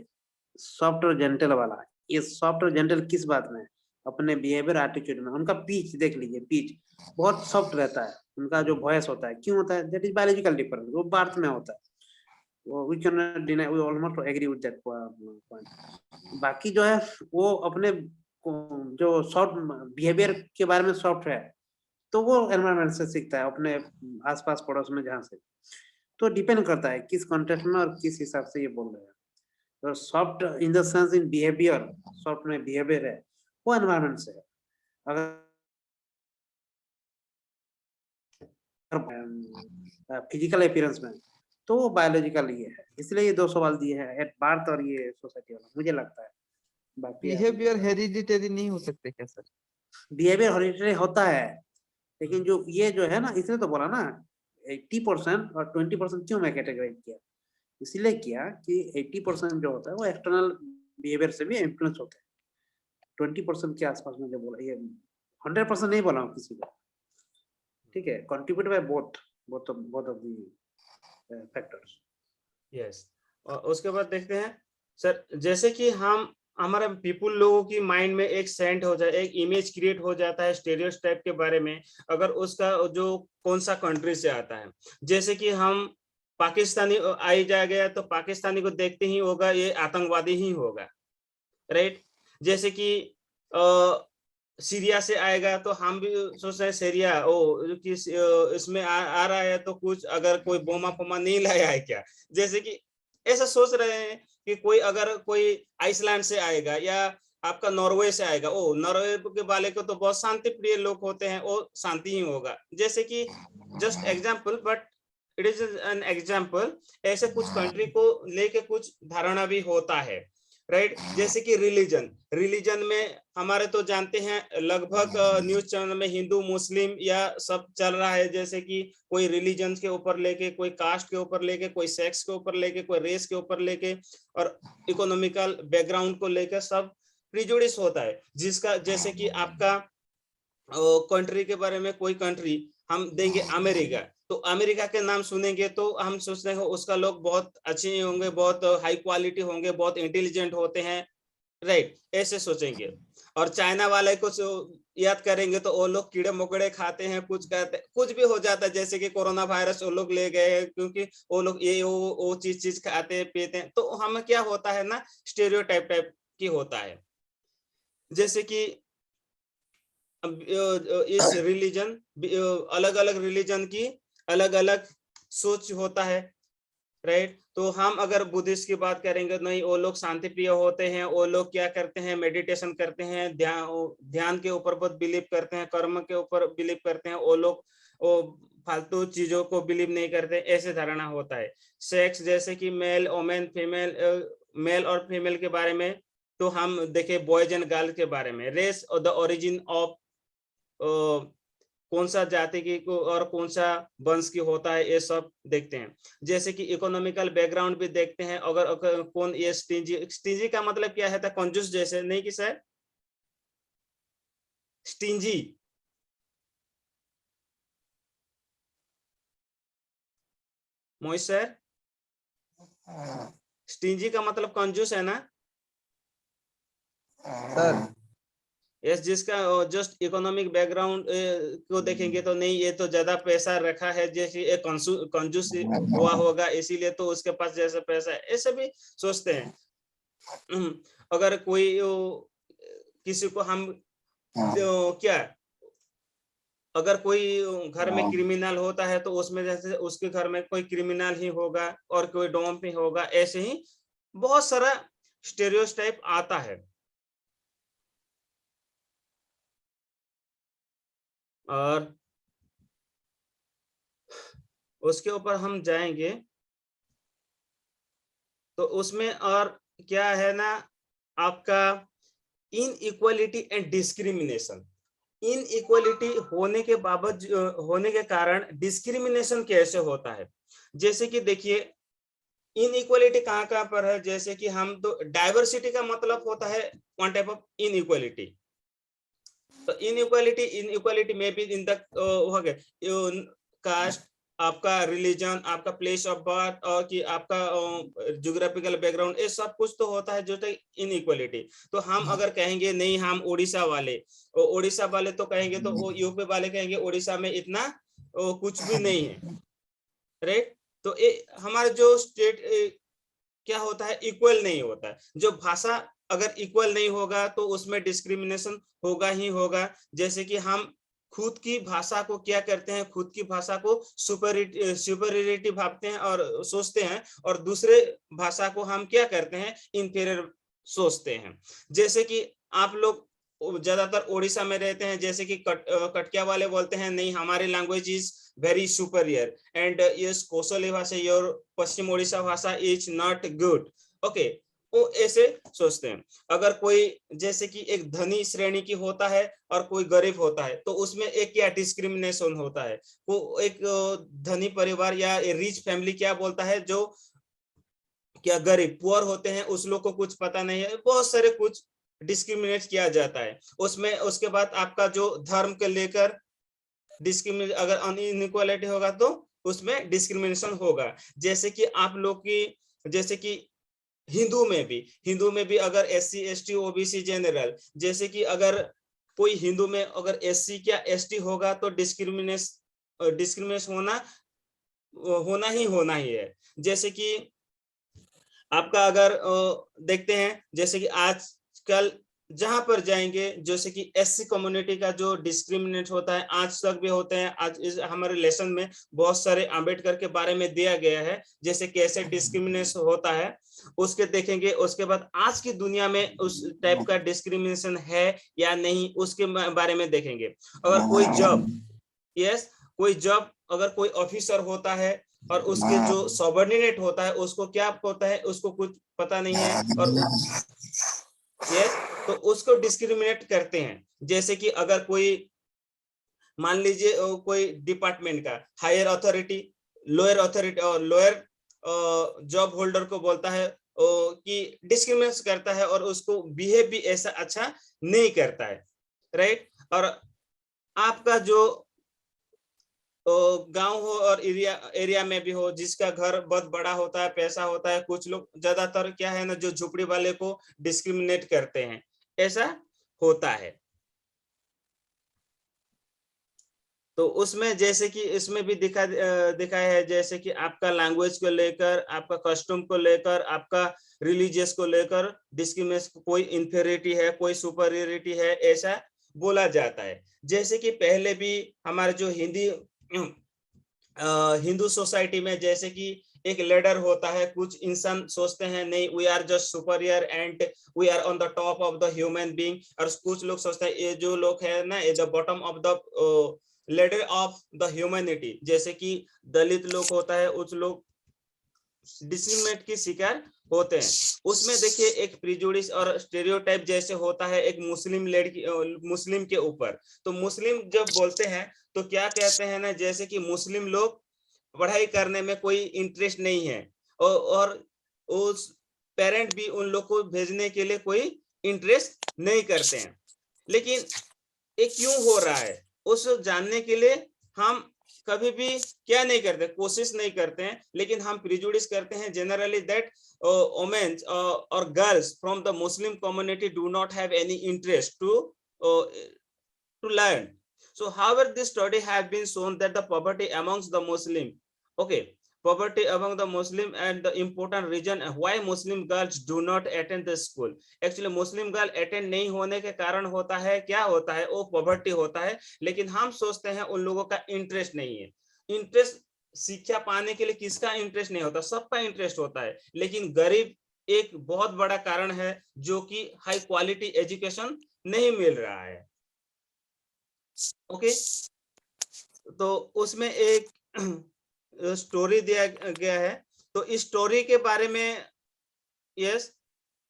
सॉफ्ट और जेंटल वाला, ये सॉफ्ट और जेंटल किस बात में? अपने बिहेवियर एटीट्यूड में। उनका पीच देख लीजिए, पीच बहुत सॉफ्ट रहता है, उनका जो वॉइस होता है। क्यों होता है? दैट इज बायोलॉजिकल डिफरेंस, वो बर्थ में होता है। वो we can not deny, we almost agree with that point. बाकी जो है वो अपने जो सॉफ्ट बिहेवियर के बारे में सॉफ्ट है, तो वो एनवायरनमेंट से सीखता है, अपने आसपास पड़ोस में जहाँ से। तो डिपेंड करता है किस कॉन्टेक्स्ट में और किस हिसाब से ये बोल रहे हैं। तो soft in the sense in behaviour, soft में बिहेवियर है, वो एनवायरनमेंट से है। अगर फिजिकल अपीयरेंस में, तो वो बायोलॉजिकल ये है। इसलिए ये 2 सवाल दिए हैं, एट बर्थ और ये सोसाइटी वाला, मुझे लगता है। बाकी बिहेवियर हेरिडिटरी नहीं हो सकते क्या सर? बिहेवियर हेरिडिटरी होता है, लेकिन जो ये जो है ना, इसने तो बोला ना 80% और 20% क्यों मैं कैटेगराइज किया? इसलिए किया कि 80% जो होता है वो एक्सटर्नल बिहेवियर से भी इन्फ्लुएंस होता है। 20% के आसपास में जो बोला, ये 100% नहीं बोला हूँ किसी को। ठीक है, contribute by both of the factors. Yes, और उसके बाद देखते हैं सर, जैसे कि हम हमारा पीपुल लोगों की माइंड में एक सेंट हो जाए, एक इमेज क्रिएट हो जाता है स्टेरियोटाइप के बारे में, अगर उसका जो कौन सा कंट्री से आता है। जैसे कि हम पाकिस्तानी आई जा गया तो पाकिस्तानी को देखते ही होगा ये आतंकवादी ही होगा, राइट। जैसे कि सीरिया से आएगा तो हम भी सोच रहे हैं सीरिया किस इसमें आ रहा है, तो कुछ अगर कोई बोमा फोमा नहीं लाया है क्या, जैसे कि ऐसा सोच रहे हैं कि कोई अगर कोई आइसलैंड से आएगा या आपका नॉर्वे से आएगा, नॉर्वे के वाले को तो बहुत शांति प्रिय लोग होते हैं, वो शांति ही होगा। जैसे कि just example, but it is an example. ऐसे कुछ कंट्री को लेके कुछ धारणा भी होता है, राइट। जैसे कि रिलीजन में हमारे तो जानते हैं लगभग न्यूज चैनल में हिंदू मुस्लिम या सब चल रहा है। जैसे कि कोई रिलीजन के ऊपर लेके, कोई कास्ट के ऊपर लेके, कोई सेक्स के ऊपर लेके, कोई रेस के ऊपर लेके, और इकोनॉमिकल बैकग्राउंड को लेकर सब प्रिजुडिस होता है। जिसका जैसे कि आपका कंट्री के बारे में, कोई कंट्री हम देंगे अमेरिका, तो अमेरिका के नाम सुनेंगे तो हम सोचते हैं उसका लोग बहुत अच्छे होंगे, बहुत हाई क्वालिटी होंगे, बहुत इंटेलिजेंट होते हैं, राइट, ऐसे सोचेंगे। और चाइना वाले को याद करेंगे तो वो लोग कीड़े मकोड़े खाते हैं, कुछ कहते, कुछ भी हो जाता है। जैसे कि कोरोना वायरस वो लोग ले गए हैं क्योंकि वो लोग ये वो चीज खाते पीते हैं। तो हमें क्या होता है ना, स्टेरियोटाइप टाइप की होता है। जैसे कि इस रिलीजन, अलग अलग रिलीजन की अलग अलग सोच होता है, राइट। तो हम अगर बुद्धिस्ट की बात करेंगे, नहीं वो लोग शांति प्रिय होते हैं, वो लोग क्या करते हैं, मेडिटेशन करते हैं, ध्यान के ऊपर बहुत बिलीव करते हैं, कर्म के ऊपर बिलीव करते हैं, वो लोग वो फालतू चीजों को बिलीव नहीं करते, ऐसे धारणा होता है। सेक्स, जैसे कि मेल ओमेन फीमेल, मेल और फीमेल के बारे में तो हम देखे बॉयज एंड गर्ल के बारे में। रेस और द ओरिजिन ऑफ कौन सा जाति की और कौन सा वंश की होता है, ये सब देखते हैं। जैसे कि इकोनॉमिकल बैकग्राउंड भी देखते हैं। अगर कौन ये स्टिंजी का मतलब क्या है, कंजूस जैसे नहीं कि सर, स्टिंजी मोहित सर, स्टिंजी का मतलब कंजूस है ना सर यस। जिसका जस्ट इकोनॉमिक बैकग्राउंड को देखेंगे तो नहीं, ये तो ज्यादा पैसा रखा है, जैसे एक कंजूस हुआ होगा इसीलिए तो उसके पास जैसा पैसा है, ऐसे भी सोचते हैं। अगर कोई किसी को हम क्या, अगर कोई घर में क्रिमिनल होता है तो उसमें जैसे उसके घर में कोई क्रिमिनल ही होगा और कोई डॉन ही होगा, ऐसे ही बहुत सारा स्टेरियोटाइप आता है। और उसके ऊपर हम जाएंगे तो उसमें और क्या है ना आपका इनइक्वालिटी एंड डिस्क्रिमिनेशन। इनइक्वालिटी होने के होने के कारण डिस्क्रिमिनेशन कैसे होता है, जैसे कि देखिए इनइक्वालिटी कहाँ कहाँ पर है, जैसे कि हम तो डाइवर्सिटी का मतलब होता है वन टाइप ऑफ इनइक्वालिटी। तो इनइक्वालिटी में भी इन द हो गए कास्ट, आपका रिलीजन, आपका प्लेस ऑफ बर्थ और कि आपका ज्योग्राफिकल बैकग्राउंड, ये सब कुछ तो होता है जो इनइक्वालिटी। तो हम अगर कहेंगे नहीं हम उड़ीसा वाले, उड़ीसा वाले तो कहेंगे तो वो यूपी वाले कहेंगे उड़ीसा में इतना कुछ भी नहीं है, राइट। तो हमारा जो स्टेट क्या होता है, इक्वल नहीं होता है। जो भाषा अगर इक्वल नहीं होगा तो उसमें डिस्क्रिमिनेशन होगा ही होगा। जैसे कि हम खुद की भाषा को क्या करते हैं, खुद की भाषा को सुपरियरिटी भावते हैं और सोचते हैं, और दूसरे भाषा को हम क्या करते हैं, इंफीरियर सोचते हैं। जैसे कि आप लोग ज्यादातर उड़ीसा में रहते हैं, जैसे कि कटकिया वाले बोलते हैं नहीं हमारी language is very superior and yes Kosli भाषा योर पश्चिम उड़ीसा भाषा इज नॉट गुड। ओके, वो ऐसे सोचते हैं। अगर कोई जैसे कि एक धनी श्रेणी की होता है और कोई गरीब होता है तो उसमें एक क्या डिस्क्रिमिनेशन होता है, वो एक धनी परिवार या रिच फैमिली क्या बोलता है, जो क्या गरीब पुअर होते हैं उस लोग को कुछ पता नहीं है, बहुत सारे कुछ डिस्क्रिमिनेट किया जाता है उसमें। उसके बाद आपका जो धर्म के लेकर डिस्क्रिमिनेट, अगर इनइक्वालिटी होगा तो उसमें डिस्क्रिमिनेशन होगा। जैसे कि आप लोग की जैसे कि हिंदू में भी अगर एससी एसटी ओबीसी जनरल, जैसे कि अगर कोई हिंदू में अगर एससी क्या एसटी होगा तो डिस्क्रिमिनेशन होना ही है। जैसे कि आपका अगर देखते हैं जैसे कि आजकल जहां पर जाएंगे जैसे कि एससी कम्युनिटी का जो डिस्क्रिमिनेट होता है आज तक भी होते हैं। आज इस हमारे लेसन में बहुत सारे अंबेडकर के बारे में दिया गया है, जैसे कैसे डिस्क्रिमिनेशन होता है उसके देखेंगे। उसके बाद आज की दुनिया में उस टाइप का डिस्क्रिमिनेशन है या नहीं उसके बारे में देखेंगे। अगर कोई जॉब, यस, कोई जॉब अगर कोई ऑफिसर होता है और उसके जो सबऑर्डिनेट होता है उसको क्या होता है, उसको कुछ पता नहीं है और यस, तो उसको डिस्क्रिमिनेट करते हैं। जैसे कि अगर कोई मान लीजिए कोई डिपार्टमेंट का हायर अथॉरिटी लोअर अथॉरिटी और लोअर जॉब होल्डर को बोलता है कि डिस्क्रिमिनेट करता है और उसको बिहेव भी ऐसा अच्छा नहीं करता है, राइट। और आपका जो गांव हो और एरिया में भी हो जिसका घर बहुत बड़ा होता है, पैसा होता है, कुछ लोग ज्यादातर क्या है ना जो झुपड़ी वाले को डिस्क्रिमिनेट करते हैं, ऐसा होता है। तो उसमें जैसे कि इसमें भी दिखाया है जैसे कि आपका लैंग्वेज को लेकर, आपका कस्टम को लेकर, आपका रिलीजियस को लेकर डिस्क्रिमिनेशन, कोई इंफीरियरिटी है कोई सुपरियरिटी है ऐसा बोला जाता है। जैसे कि पहले भी हमारे जो हिंदू सोसाइटी में जैसे कि एक लीडर होता है, कुछ इंसान सोचते हैं नहीं we are just superior and we are on the top of the human being, और कुछ लोग सोचते हैं ये जो लोग है ना ये the bottom of the ladder of the humanity. जैसे कि दलित लोग होता है उस लोग डिस्क्रिमिनेट की शिकार होते हैं। उसमें देखिए एक प्रिजुडिस और स्टेरियोटाइप जैसे होता है एक मुस्लिम लड़की मुस्लिम के ऊपर। तो मुस्लिम जब बोलते हैं तो क्या कहते हैं ना, जैसे कि मुस्लिम लोग पढ़ाई करने में कोई इंटरेस्ट नहीं है और उस पेरेंट भी उन लोग को भेजने के लिए कोई इंटरेस्ट नहीं करते हैं। लेकिन ये क्यों हो रहा है उस जानने के लिए हम कभी भी क्या नहीं करते, कोशिश नहीं करते हैं, लेकिन हम प्रिजुडिस करते हैं जनरली दैट वुमेन और girls from the Muslim community do not have any interest to learn. So however this study has been shown that the poverty amongst the Muslim, okay, poverty among the Muslim and the important reason why Muslim girls do not attend the school. Actually Muslim girl attend नहीं होने के कारण होता है क्या होता है, वो poverty होता है। लेकिन हम सोचते हैं उन लोगों का इंटरेस्ट नहीं है। इंटरेस्ट शिक्षा पाने के लिए किसका इंटरेस्ट नहीं होता, सबका इंटरेस्ट होता है। लेकिन गरीब एक बहुत बड़ा कारण है जो कि हाई क्वालिटी एजुकेशन नहीं मिल रहा है। ओके, तो उसमें एक स्टोरी दिया गया है, तो इस स्टोरी के बारे में, yes,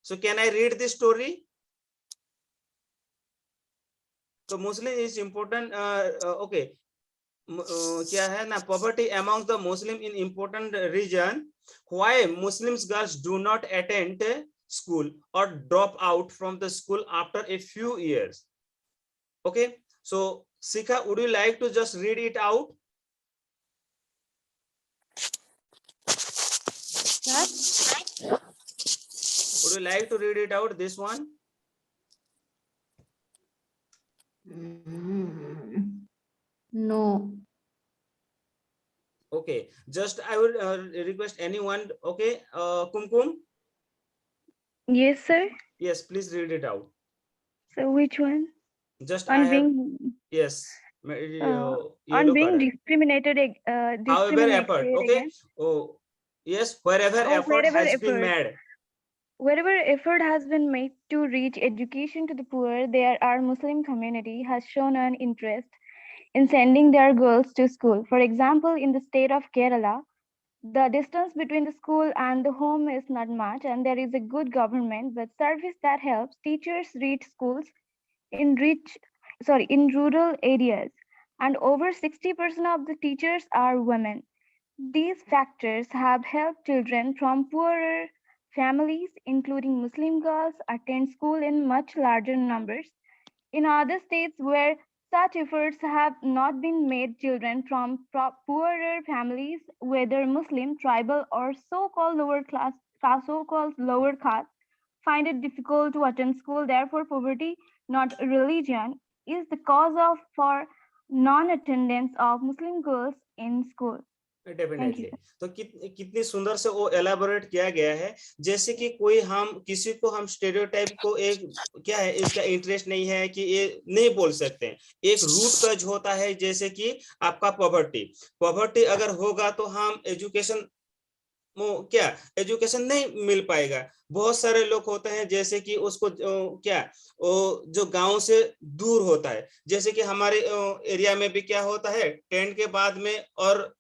so can I read this story? तो मुस्लिम इज इम्पोर्टेंट, ओके, क्या है ना, poverty among the Muslim in important reason, why Muslims girls do not attend school or drop out from the school after a few years. Okay, so Sikha, would you like to just read it out? Would you like to read it out, this one? No. Okay, just I would request anyone. Okay, Kumkum, Yes, sir. yes, please read it out. So which one? Just On I have, being yes, on yellow being card hai. discriminated, However effort, discriminated okay, against. oh yes, wherever Oh, effort wherever has been effort. made. Wherever effort has been made to reach education to the poor, there our Muslim community has shown an interest in sending their girls to school. For example, in the state of Kerala, the distance between the school and the home is not much, and there is a good government but service that helps teachers reach schools in rural areas, and over 60% of the teachers are women. These factors have helped children from poorer families, including Muslim girls, attend school in much larger numbers. In other states where such efforts have not been made, children from poorer families, whether Muslim, tribal, or so-called lower caste, find it difficult to attend school. Therefore, poverty, not religion, is the cause of for non-attendance of Muslim girls in school. Thank you, definitely, sir. तो कितनी सुंदर से वो elaborate किया गया है, जैसे कि कोई हम किसी को हम स्टेरियोटाइप को एक क्या है इसका इंटरेस्ट नहीं है कि ये नहीं बोल सकते हैं, एक रूट कज होता है, जैसे कि आपका पॉवर्टी अगर होगा तो हम एजुकेशन क्या एजुकेशन नहीं मिल पाएगा। बहुत सारे लोग होते हैं जैसे कि उसको क्या जो गांव से दूर होता है, जैसे कि हमारे एरिया में भी क्या होता है, 10 के बाद में और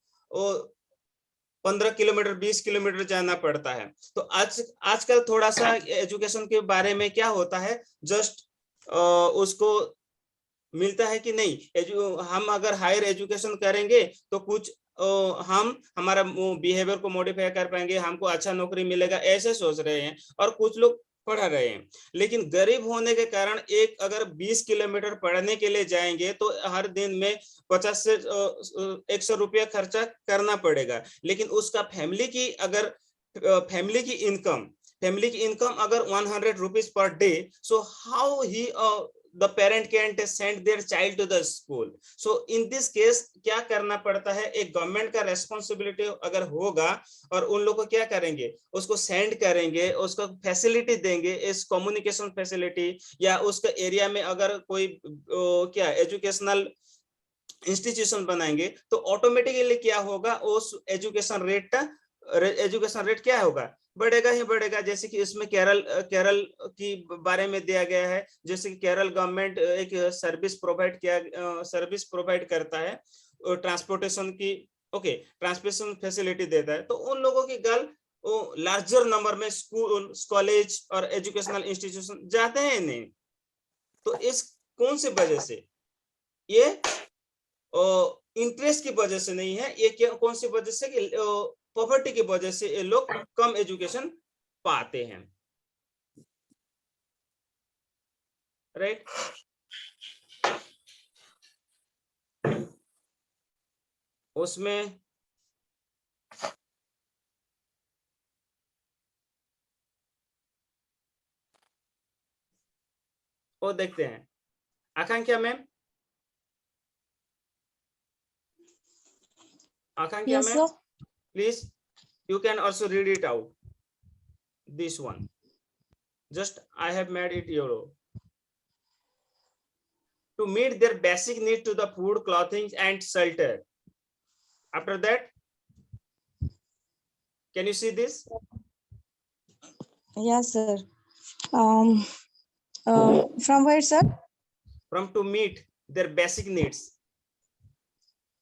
15 किलोमीटर 20 किलोमीटर जाना पड़ता है। तो आजकल थोड़ा सा एजुकेशन के बारे में क्या होता है, जस्ट उसको मिलता है कि नहीं, हम अगर हायर एजुकेशन करेंगे तो कुछ हम हमारा बिहेवियर को मॉडिफाई कर पाएंगे, हमको अच्छा नौकरी मिलेगा, ऐसे सोच रहे हैं, और कुछ लोग पढ़ रहे हैं। लेकिन गरीब होने के कारण एक अगर 20 किलोमीटर पढ़ने के लिए जाएंगे तो हर दिन में 50 से 100 रुपया खर्चा करना पड़ेगा। लेकिन उसका फैमिली की इनकम अगर 100 rupees per day, so how he the parent can send their child to the school. So in this case क्या करना पड़ता है, एक गवर्नमेंट का रेस्पॉन्सिबिलिटी अगर होगा और उन लोग को क्या करेंगे, उसको सेंड करेंगे, उसको फैसिलिटी देंगे, इस कम्युनिकेशन फैसिलिटी, या उसका एरिया में अगर कोई क्या एजुकेशनल इंस्टीट्यूशन बनाएंगे तो ऑटोमेटिकली क्या होगा, उस एजुकेशन रेट क्या होगा, बढ़ेगा ही बढ़ेगा। जैसे कि इसमें केरल की बारे में दिया गया है, जैसे कि केरल गवर्नमेंट एक सर्विस प्रोवाइड करता है ट्रांसपोर्टेशन की, ओके, ट्रांसपोर्टेशन फैसिलिटी देता है, तो उन लोगों की गर्ल लार्जर नंबर में स्कूल कॉलेज और एजुकेशनल इंस्टीट्यूशन जाते हैं नहीं। तो इस कौन सी वजह से, ये इंटरेस्ट की वजह से नहीं है, ये कौन सी वजह से कि पॉवर्टी की वजह से ये लोग कम एजुकेशन पाते हैं, राइट। उसमें वो देखते हैं, Akanksha ma'am, Akanksha ma'am, please you can also read it out, this one, just I have made it yellow. To meet their basic need to the food, clothing and shelter. After that, can you see this? Yes, sir. From where, sir? From to meet their basic needs.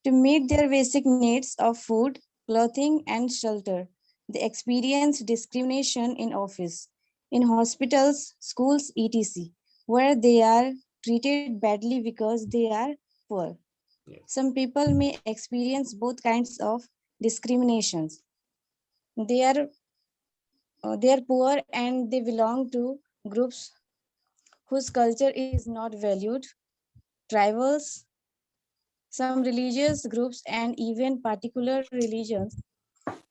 To meet their basic needs of food, clothing, and shelter, they experience discrimination in office, in hospitals, schools, etc., where they are treated badly because they are poor. Yeah. Some people may experience both kinds of discriminations. They are poor and they belong to groups whose culture is not valued. Tribals, some religious groups, and even particular religions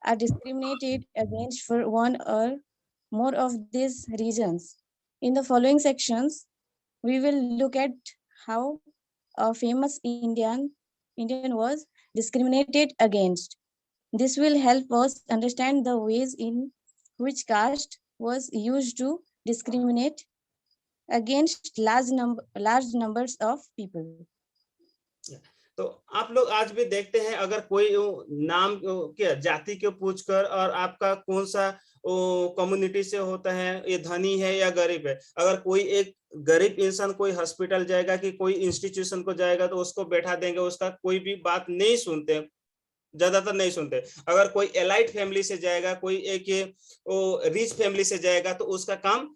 are discriminated against for one or more of these reasons. In the following sections, we will look at how a famous Indian was discriminated against. This will help us understand the ways in which caste was used to discriminate against large numbers of people. तो आप लोग आज भी देखते हैं, अगर कोई नाम क्या जाति के पूछकर और आपका कौन सा कम्युनिटी से होता है, ये धनी है या गरीब है, अगर कोई एक गरीब इंसान कोई हॉस्पिटल जाएगा कि कोई इंस्टीट्यूशन को जाएगा तो उसको बैठा देंगे, उसका कोई भी बात नहीं सुनते, ज्यादातर नहीं सुनते। अगर कोई एलाइट फैमिली से जाएगा, कोई एक रिच फैमिली से जाएगा तो उसका काम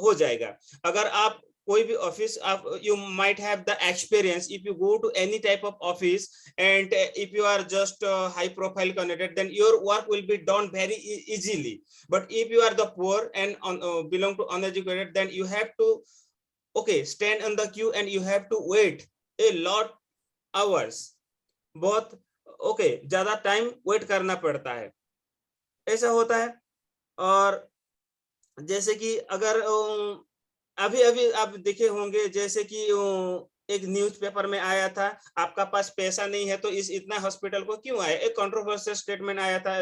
हो जाएगा। अगर आप कोई भी ऑफिस, आप you might have the experience, if you go to any type of office and if you are just high profile candidate, then your work will be done very easily. But if you are the poor and belong to uneducated, then you have to stand on the queue and you have to wait a lot hours, बहुत ज्यादा time wait करना पड़ता है, ऐसा होता है। और जैसे कि अगर अभी आप देखे होंगे, जैसे कि एक न्यूज़पेपर में आया था, आपका पास पैसा नहीं है तो इस इतना हॉस्पिटल को क्यों आया, एक कंट्रोवर्शियल स्टेटमेंट आया था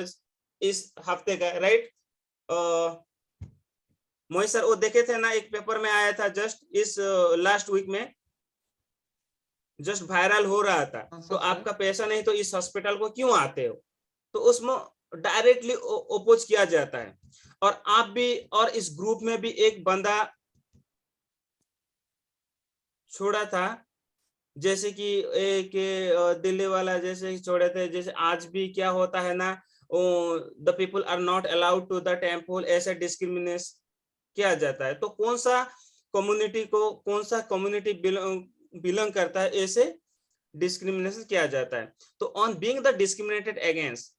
इस हफ्ते का, राइट। मोहित सर वो देखे थे ना, एक पेपर में आया था जस्ट इस लास्ट वीक में, जस्ट वायरल हो रहा था। तो आपका पैसा नहीं तो इस हॉस्पिटल को क्यों आते हो, तो उसमें डायरेक्टली ओपोज किया जाता है। और आप भी, और इस ग्रुप में भी एक बंदा छोड़ा था, जैसे कि एक दिल्ली वाला जैसे छोड़े थे, जैसे आज भी क्या होता है ना, the people are not allowed to the temple, ऐसे डिस्क्रिमिनेशन किया जाता है। तो कौन सा कम्युनिटी बिलोंग करता है, ऐसे डिस्क्रिमिनेशन किया जाता है। तो on being the discriminated against,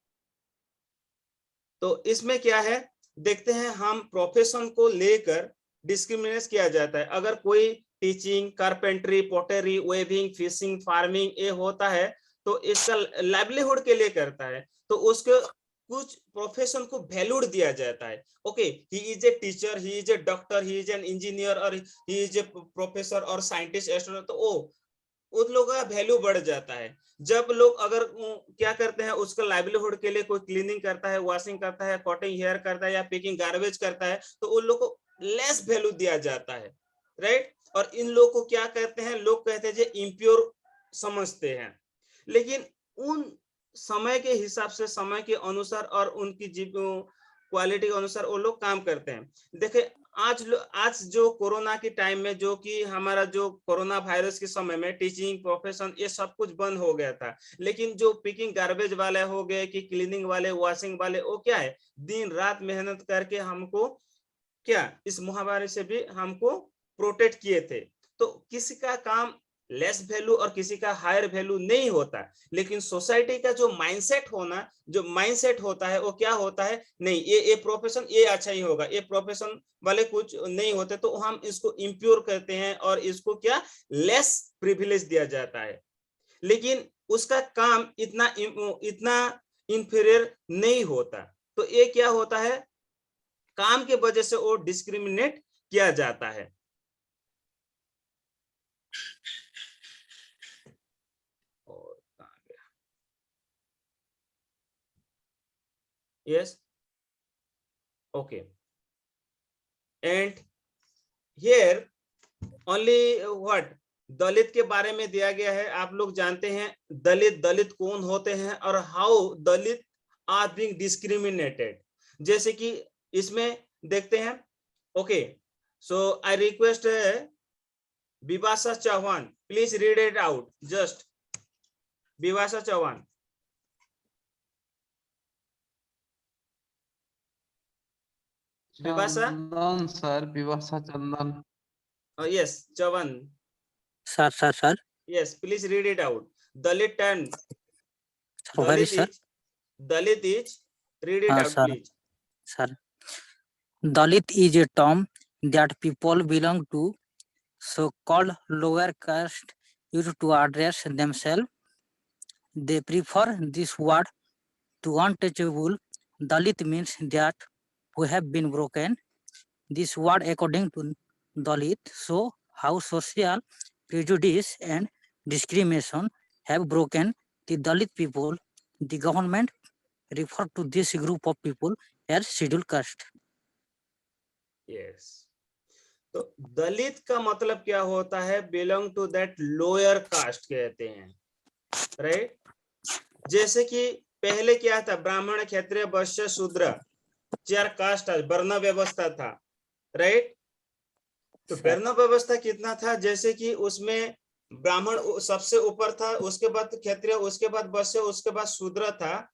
तो इसमें क्या है देखते हैं हम, प्रोफेशन को लेकर डिस्क्रिमिनेट किया जाता है। अगर कोई टीचिंग, कारपेंट्री, पोटरी, वेविंग, फिशिंग, फार्मिंग ये होता है तो इसका लाइवलीहुड के लिए करता है, तो उसके कुछ प्रोफेशन को वैल्यूड दिया जाता है। Okay, he is a teacher, he is a doctor, he is an engineer, और ही इज ए प्रोफेसर और साइंटिस्ट, एस्ट्रोनॉट, तो उन लोगों का वैल्यू बढ़ जाता है। जब लोग अगर क्या करते हैं, उसका लाइवलीहुड के लिए कोई क्लीनिंग करता है, वॉशिंग करता है, कटिंग हेयर करता है या पिकिंग गार्बेज करता है, तो उन लोग को लेस वैल्यू दिया जाता है, राइट। और इन लोग को क्या कहते हैं, लोग कहते हैं जो इम्प्योर समझते हैं, लेकिन उन समय के हिसाब से, समय के अनुसार और उनकी क्वालिटी के अनुसार वो लोग काम करते हैं। देखिए आज जो कोरोना के टाइम में, जो कि हमारा जो कोरोना वायरस के समय में टीचिंग प्रोफेशन ये सब कुछ बंद हो गया था, लेकिन जो पिकिंग गार्बेज वाले हो गए कि क्लीनिंग वाले, वॉशिंग वाले, वो क्या है, दिन रात मेहनत करके हमको क्या इस महामारी से भी हमको प्रोटेक्ट किए थे। तो किसी का काम लेस वैल्यू और किसी का हायर वैल्यू नहीं होता, लेकिन सोसाइटी का जो माइंडसेट होता है वो क्या होता है, नहीं ये प्रोफेशन ये अच्छा ही होगा, ये प्रोफेशन वाले कुछ नहीं होते, तो हम इसको इम्प्योर कहते हैं और इसको क्या लेस प्रिविलेज दिया जाता है, लेकिन उसका काम इतना इंफीरियर नहीं होता। तो ये क्या होता है, काम के वजह से वो डिस्क्रिमिनेट किया जाता है। Yes, okay, and here only what दलित के बारे में दिया गया है। आप लोग जानते हैं दलित कौन होते हैं और how Dalit are being discriminated, जैसे कि इसमें देखते हैं। Okay, so I request Vibhasha Chauhan, please read it out just. Bibhasha Chauhan. Bibhasha, Chandan sir, Vibhasha Chandan. Yes Chauhan, sir. yes, please read it out. Dalit and Sir, where is sir? Dalit is, read it out, Sir. please. Sir, Dalit is a term that people belong to so-called lower caste use to address themselves. They prefer this word to untouchable. Dalit means that we have been broken. This word, according to Dalit, show how social prejudice and discrimination have broken the Dalit people. The government refer to this group of people as scheduled caste. Yes. तो दलित का मतलब क्या होता है? Belong to that lower caste कहते हैं, right? जैसे कि पहले क्या था? ब्राह्मण, क्षत्रिय, वैश्य, शूद्र, 4 कास्ट वर्ण व्यवस्था था, राइट? तो वर्ण व्यवस्था कितना था? जैसे कि उसमें ब्राह्मण सबसे ऊपर था, उसके बाद क्षत्रिय, उसके बाद वैश्य, उसके बाद शूद्र था।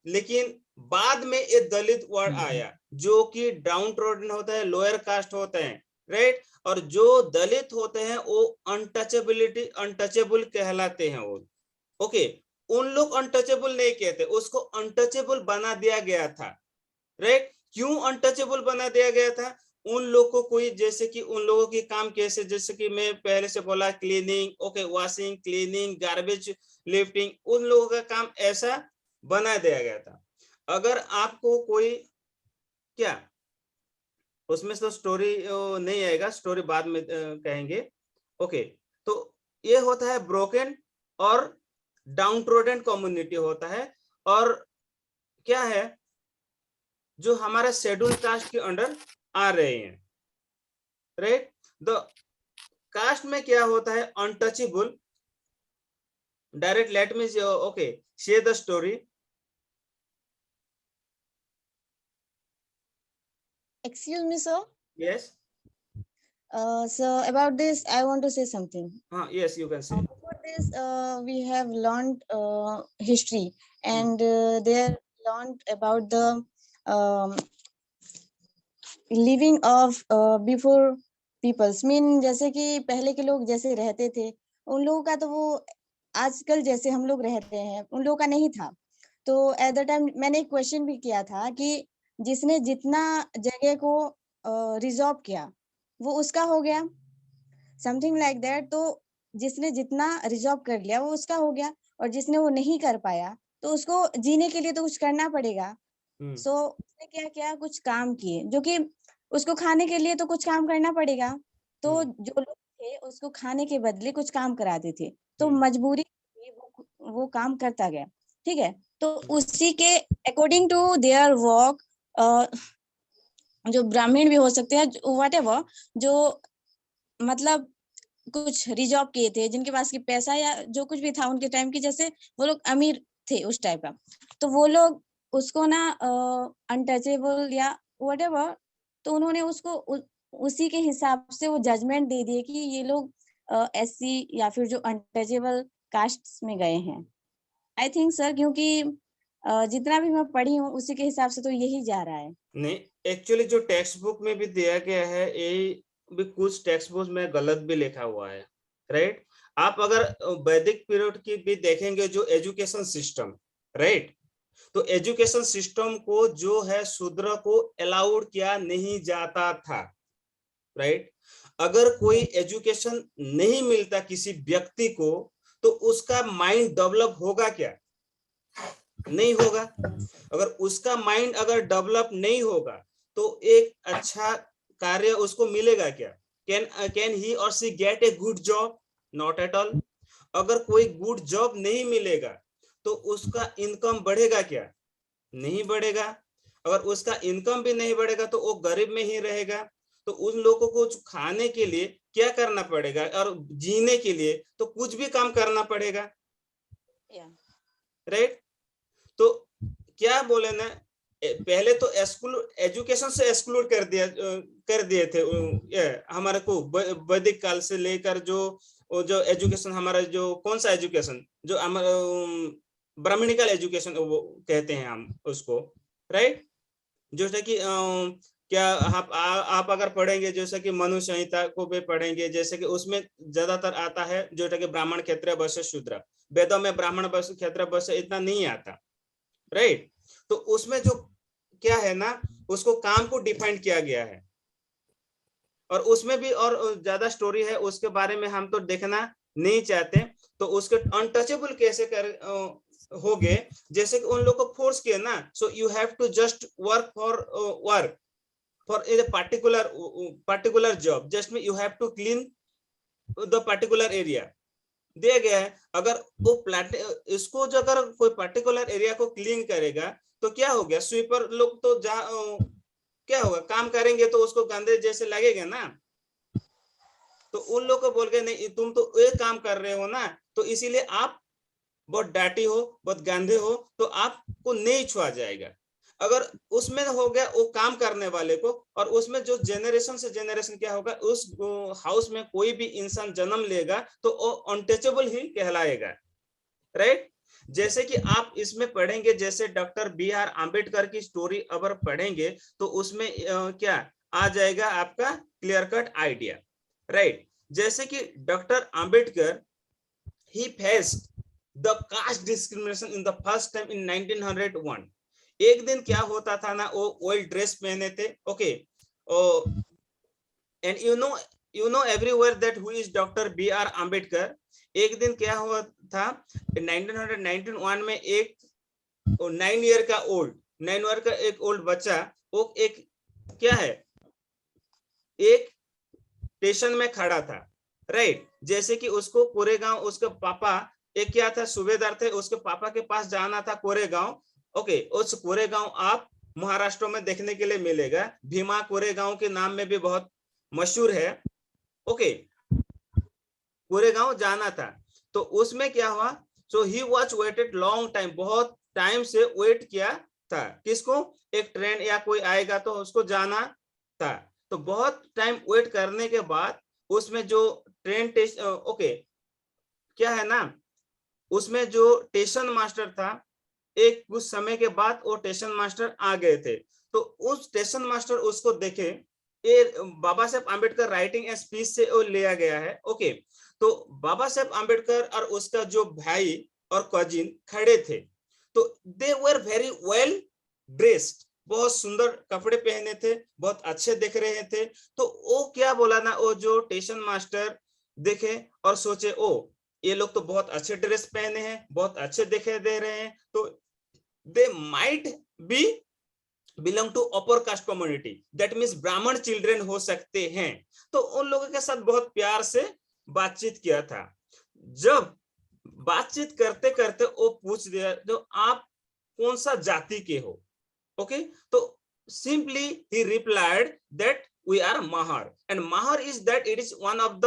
लेकिन बाद में ये दलित वर्ड आया जो कि डाउन ट्रोडन होता है, लोअर कास्ट होते हैं, राइट? और जो दलित होते हैं वो अनटचेबल कहलाते हैं वो, ओके? उन लोग अनटचेबल नहीं कहते, उसको अनटचेबल बना दिया गया था, राइट? क्यों अनटचेबल बना दिया गया था? उन लोगों को कोई, जैसे कि उन लोगों की काम कैसे, जैसे कि मैं पहले से बोला, cleaning, okay, washing, cleaning, garbage lifting, उन लोगों का काम ऐसा बना दिया गया था। अगर आपको कोई, क्या उसमें तो स्टोरी नहीं आएगा, स्टोरी बाद में कहेंगे, ओके? तो ये होता है ब्रोकन और डाउन ट्रोडन कम्युनिटी होता है। और क्या है जो हमारा शेड्यूल कास्ट के अंडर आ रहे हैं, राइट? द कास्ट में क्या होता है? Untouchable, direct, let me okay share the story. Excuse me, sir. Yes. So about this, I want to say something. Yes, you can say. For this, we have learned history, and they learned about the living of before peoples. Mean जैसे कि पहले के लोग जैसे रहते थे, उन लोगों का तो वो आजकल जैसे हम लोग रहते हैं उन लोगों का नहीं था। तो एट द टाइम मैंने एक क्वेश्चन भी किया था कि जिसने जितना जगह को रिजॉर्व किया वो उसका हो गया, समथिंग लाइक दैट। तो जिसने जितना रिजॉर्व कर लिया वो उसका हो गया, और जिसने वो नहीं कर पाया तो उसको जीने के लिए तो कुछ करना पड़ेगा। सो उसने क्या किया, कुछ काम किए, जो कि उसको खाने के लिए तो कुछ काम करना पड़ेगा। तो जो लोग थे उसको खाने के बदले कुछ काम कराते थे, तो मजबूरी वो काम करता गया, ठीक है? तो उसी के अकॉर्डिंग टू देयर वर्क, जो ब्राह्मण भी हो सकते हैं, व्हाटएवर, जो मतलब कुछ रिजॉर्व किए थे, जिनके पास की पैसा या जो कुछ भी था उनके टाइम की, जैसे वो लोग अमीर थे उस टाइप का, तो वो लोग उसको ना अनटचेबल या व्हाटएवर, तो उन्होंने उसको उसी के हिसाब से वो जजमेंट दे दिए कि ये लोग एससी या फिर जो अनटचेबल कास्ट में गए हैं। आई थिंक सर, क्योंकि जितना भी मैं पढ़ी हूँ उसी के हिसाब से तो यही जा रहा है। नहीं, एक्चुअली जो टेक्स्ट बुक में भी दिया गया है, ये भी कुछ टेक्स्ट बुक में गलत भी लिखा हुआ है, राइट? आप अगर वैदिक पीरियड की भी देखेंगे जो एजुकेशन सिस्टम, राइट, तो एजुकेशन सिस्टम को जो है शूद्र को अलाउड किया नहीं जाता था, राइट? अगर कोई एजुकेशन नहीं मिलता किसी व्यक्ति को तो उसका माइंड डेवलप होगा क्या? नहीं होगा। अगर उसका माइंड अगर डेवलप नहीं होगा तो एक अच्छा कार्य उसको मिलेगा क्या? कैन ही और she get a good job? Not at all. अगर कोई गुड जॉब नहीं मिलेगा तो उसका इनकम बढ़ेगा क्या? नहीं बढ़ेगा। अगर उसका इनकम भी नहीं बढ़ेगा तो वो गरीब में ही रहेगा। तो उन लोगों को खाने के लिए क्या करना पड़ेगा, और जीने के लिए तो कुछ भी काम करना पड़ेगा, राइट? तो क्या बोले ना, पहले तो एजुकेशन से एक्सक्लूड कर दिए थे हमारे को, वैदिक काल से लेकर जो वो जो एजुकेशन हमारा जो कौन सा एजुकेशन जो हमारा ब्राह्मणिकल एजुकेशन वो कहते हैं हम उसको, राइट। जैसे कि क्या आप अगर पढ़ेंगे जैसे कि मनु संहिता को भी पढ़ेंगे, जैसे कि उसमें ज्यादातर आता है जो कि ब्राह्मण क्षत्रिय वैश्य शूद्र, वेदों में ब्राह्मण वैश्य क्षत्रिय वैश्य इतना नहीं आता, राइट। तो उसमें जो क्या है ना, उसको काम को डिफाइन किया गया है, और उसमें भी और ज्यादा स्टोरी है, उसके बारे में हम तो देखना नहीं चाहते। तो उसके अनटचेबल कैसे कर हो गए, जैसे कि उन लोग को फोर्स किया ना, so you have to just work for a particular job, just में you have to clean the particular area दिया गया है। अगर वो इसको जो अगर कोई पर्टिकुलर एरिया को क्लीन करेगा तो क्या हो गया, स्वीपर लोग तो क्या होगा, काम करेंगे तो उसको गंदे जैसे लगेगा ना, तो उन लोग को बोल के नहीं तुम तो ये काम कर रहे हो ना, तो इसीलिए आप बहुत डाटी हो, बहुत गंदे हो, तो आपको नहीं छुआ जाएगा। अगर उसमें हो गया वो काम करने वाले को, और उसमें जो जनरेशन से जनरेशन क्या होगा, उस हाउस में कोई भी इंसान जन्म लेगा तो वो अनटचेबल ही कहलाएगा, राइट। जैसे कि आप इसमें पढ़ेंगे, जैसे डॉक्टर बी.आर. आम्बेडकर की स्टोरी अगर पढ़ेंगे तो उसमें क्या आ जाएगा आपका क्लियर कट आइडिया, राइट। जैसे कि doctor Ambedkar he faced the caste discrimination in the first time in 1901। एक दिन क्या होता था ना, वो ओल्ड ड्रेस पहने थे, okay, and you know everywhere that who is doctor B R. Ambedkar. एक दिन क्या हुआ था 1991 में, एक 9 ईयर का एक ओल्ड बच्चा, वो एक क्या है, एक स्टेशन में खड़ा था, राइट। जैसे कि उसको कोरेगांव, उसके पापा एक क्या था, सूबेदार थे, उसके पापा के पास जाना था कोरेगांव, ओके। उस कोरेगांव आप महाराष्ट्र में देखने के लिए मिलेगा, भीमा कोरेगांव के नाम में भी बहुत मशहूर है, ओके। कोरेगांव जाना था, तो उसमें क्या हुआ, so he was waited long time, बहुत टाइम से वेट किया था, किसको, एक ट्रेन या कोई आएगा तो उसको जाना था। तो बहुत टाइम वेट करने के बाद उसमें जो ट्रेन टेस्ट, ओके, क्या है ना, उसमें जो स्टेशन मास्टर था, एक कुछ समय के बाद वो स्टेशन मास्टर आ गए थे। तो उस स्टेशन मास्टर उसको देखे, ये Baba Saheb Ambedkar writing a speech से वो लिया गया है, ओके। तो बाबा साहेब आम्बेडकर और उसका जो भाई और कजिन खड़े थे, तो दे वर वेरी वेल ड्रेस्ड, बहुत सुंदर कपड़े पहने थे, बहुत अच्छे दिख रहे थे। तो वो क्या बोला ना, वो जो स्टेशन मास्टर देखे और सोचे, ओ ये लोग तो बहुत अच्छे ड्रेस पहने हैं, बहुत अच्छे दिखाई दे रहे हैं, तो they might be belong to upper caste community, that means Brahmin children हो सकते हैं। तो उन लोगों के साथ बहुत प्यार से बातचीत किया था। जब बातचीत करते करते वो पूछ दिया, तो आप कौन सा जाति के हो, ओके। तो सिंपली ही replied that we are Mahar, and Mahar is that it is one of the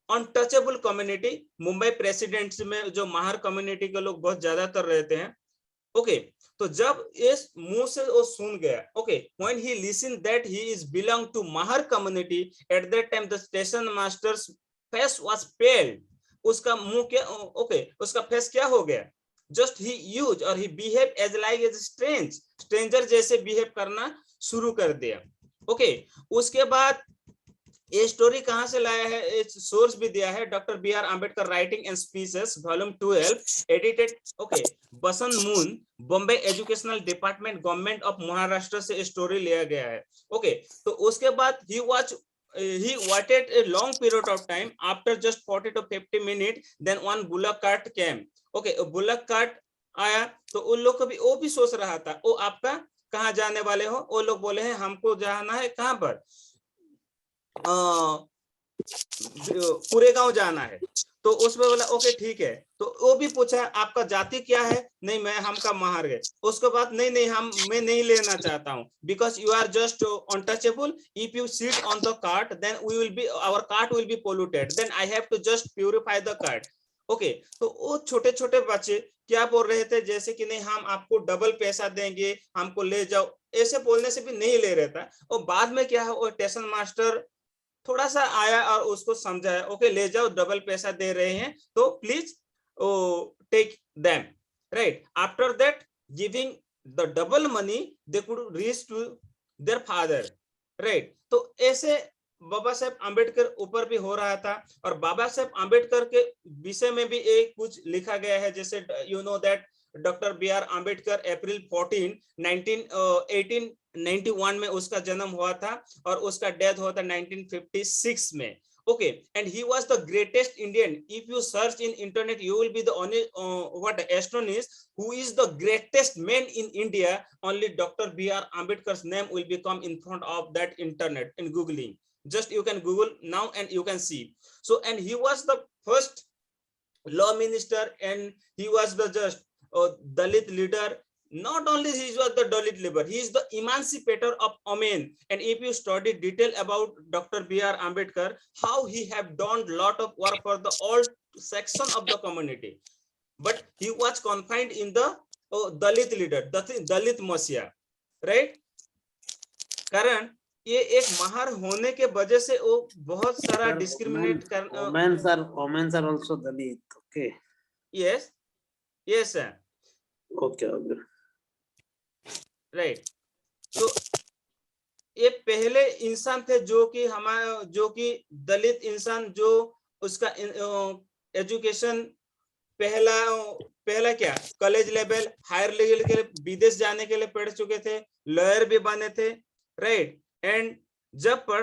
untouchable community. Mumbai presidents में जो महार कम्युनिटी के लोग बहुत ज्यादातर रहते हैं, ओके। तो जब इस मुंह से वो सुन गया, okay, when he listen that he is belong to Mahar community, at that time the station master's face was pale. उसका मुंह क्या, ओके, उसका फेस क्या हो गया, जस्ट ही यूज और he behave as like as stranger जैसे बिहेव करना शुरू कर दिया, ओके। उसके बाद ये स्टोरी कहां से लाया है, सोर्स भी दिया है, doctor B R. Ambedkar writing and speeches volume 12 edited, okay, Basant Moon, Bombay educational department, government of Maharashtra से स्टोरी लिया गया है, ओके। तो उसके बाद he waited a long period of time, after just 40 to 50 minutes, then one bullock cart came, okay, bullock cart आया। तो उन लोग को भी, वो भी सोच रहा था, वो आपका कहाँ जाने वाले हो, वो लोग बोले हैं हमको जाना है कहाँ पर, कोरेगांव जाना है। तो उसमें बोला ओके ठीक है। तो वो भी पूछा आपका जाति क्या है, नहीं मैं हमका महार है। उसके बाद नहीं मैं नहीं लेना चाहता हूँ, because you are just untouchable, if you sit on the cart then we will be, our cart will be polluted, then I have to just purify the cart, okay. तो वो छोटे छोटे बच्चे क्या बोल रहे थे, जैसे कि नहीं हम आपको डबल पैसा देंगे, हमको ले जाओ, ऐसे बोलने से भी नहीं ले रहा था। और बाद में क्या है, वो स्टेशन मास्टर थोड़ा सा आया और उसको समझाया, ओके ले जाओ, डबल पैसा दे रहे हैं तो please take them, right. After that giving the double money they could reach to their father, right. तो ऐसे बाबा साहेब आम्बेडकर ऊपर भी हो रहा था। और बाबा साहेब आम्बेडकर के विषय में भी एक कुछ लिखा गया है, जैसे you know that doctor B R Ambedkar April 14 1891 में उसका जन्म हुआ था और उसका डेथ हुआ था 1956 में। Okay, and he was the greatest Indian. If you search in internet, you will be the only astonished who is the greatest man in India. Only Dr. B.R. Ambedkar's name will become in front of that internet in googling. Just you can Google now and you can see. So, and he was the first law minister, and he was the just Dalit leader. Not only he was the Dalit leader, he is the emancipator of women. And if you study detail about Dr. B.R. Ambedkar, how he have done lot of work for the all section of the community, but he was confined in the Dalit leader, Dalit Masiya, right? कारण ये एक महार होने के वजह से वो बहुत सारा डिस्क्रिमिनेट कर women are also Dalit. Okay. Yes, yes sir. Okay. Right. तो ये पहले इंसान थे जो कि दलित इंसान, जो उसका एजुकेशन पहला क्या कॉलेज लेवल, हायर लेवल के लिए विदेश जाने के लिए पढ़ चुके थे, लॉयर भी बने थे, राइट। एंड जब पर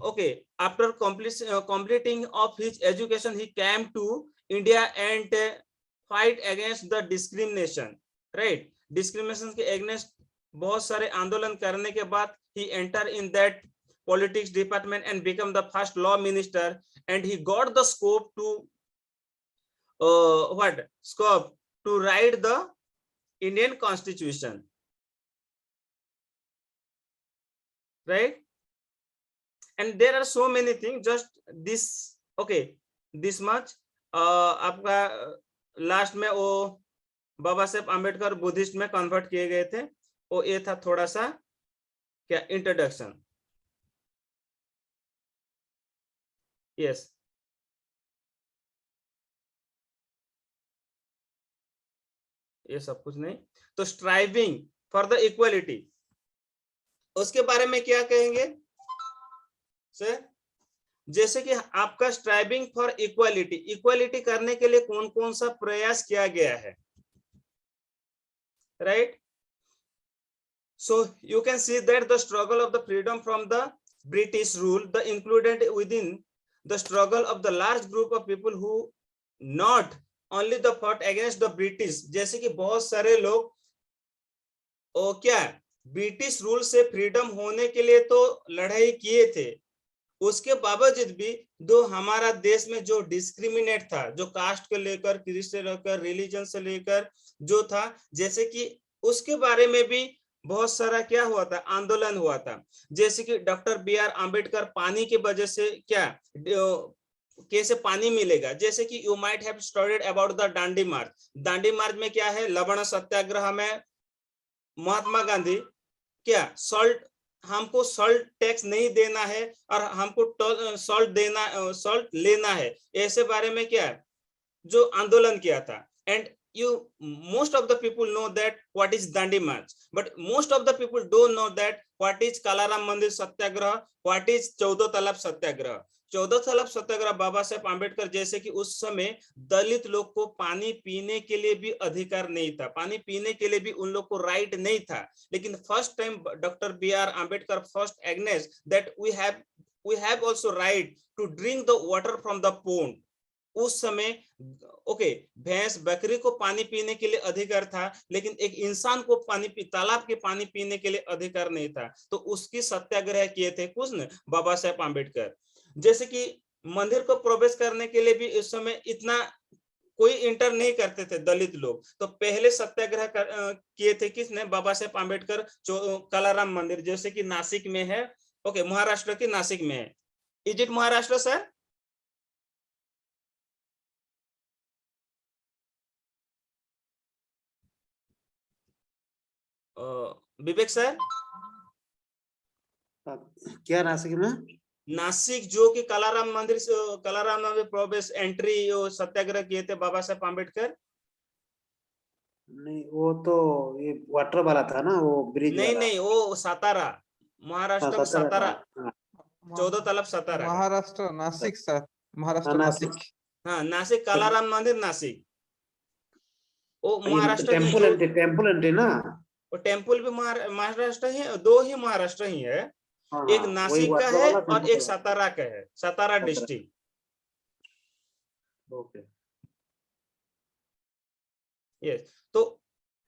okay after completing of his education he came to India and fight against the discrimination, right? Discrimination के अगेंस्ट बहुत सारे आंदोलन करने के बाद he entered in that politics department and become the first law minister, and he got the scope to write the Indian Constitution, right? And there are so many things, just this okay this much. आपका last में वो Baba Saheb Ambedkar Buddhist में convert किए गए थे, वो ये था थोड़ा सा क्या इंट्रोडक्शन। यस ये सब कुछ नहीं। तो स्ट्राइविंग फॉर द इक्वालिटी, उसके बारे में क्या कहेंगे सर? जैसे कि आपका स्ट्राइविंग फॉर इक्वालिटी, इक्वालिटी करने के लिए कौन कौन सा प्रयास किया गया है, right? So you can see that the struggle of the freedom from the British rule, the included within the struggle of the large group of people who not only the fought against the British, जैसे कि बहुत सारे लोग क्या British rule से freedom होने के लिए तो लड़ाई किए थे, उसके बावजूद भी जो हमारा देश में जो डिस्क्रिमिनेट था, जो कास्ट को लेकर, क्रिश्चियन लेकर, रिलीजन से लेकर जो था, जैसे कि उसके बारे में भी बहुत सारा क्या हुआ था, आंदोलन हुआ था। जैसे कि डॉक्टर बी आर आम्बेडकर पानी की वजह से क्या कैसे पानी मिलेगा, जैसे कि you might have studied about the Dandi march. Dandi march में क्या है, लवण सत्याग्रह में महात्मा गांधी क्या हमको सॉल्ट टैक्स नहीं देना है और हमको सॉल्ट लेना है, ऐसे बारे में क्या जो आंदोलन किया था। And most of the people know that what is Dandi March, but most of the people don't know that what is Kalaram Mandir Satyagraha, what is 14 तलब सत्याग्रह। 14 तलब सत्याग्रह बाबा साहेब आम्बेडकर, जैसे कि उस समय दलित लोग को पानी पीने के लिए भी अधिकार नहीं था, पानी पीने के लिए भी उन लोग को राइट नहीं था, लेकिन first time doctor B R Ambedkar first एग्नेस that we have also right to drink the water from the pond. उस समय ओके भैंस बकरी को पानी पीने के लिए अधिकार था, लेकिन एक इंसान को तालाब के पानी पीने के लिए अधिकार नहीं था। तो उसकी सत्याग्रह किए थे कुछ न बाबा साहेब आम्बेडकर। जैसे कि मंदिर को प्रवेश करने के लिए भी उस समय इतना कोई इंटर नहीं करते थे दलित लोग, तो पहले सत्याग्रह किए थे किसने, बाबा साहेब आम्बेडकर। कलाराम मंदिर जैसे कि नासिक में है, ओके महाराष्ट्र के नासिक में है। Is it Maharashtra sir? Vivek sir क्या नासिक में? नासिक जो कि कलाराम मंदिर प्रवेश एंट्री सत्याग्रह किए थे बाबा साहेब आम्बेडकर। नहीं वो तो ये वाटर वाला था ना, वो ब्रिज नहीं वाला। नहीं, वो सातारा, महाराष्ट्र में सातारा, 14 तलब सातारा का। महाराष्ट्र नासिक सर, महाराष्ट्र नासिक। नासिक। हाँ, नासिक कलाराम मंदिर नासिक, वो ये महाराष्ट्र की टेम्पल एंट्री, टेम्पल एंट्री ना। वो टेम्पल भी महाराष्ट्र ही है, 2 ही महाराष्ट्र ही है, हाँ, एक वही नासिक का वाटर है वाला और टेम्पल एक सातारा का है, Satara Satara. District. Okay. Yes, तो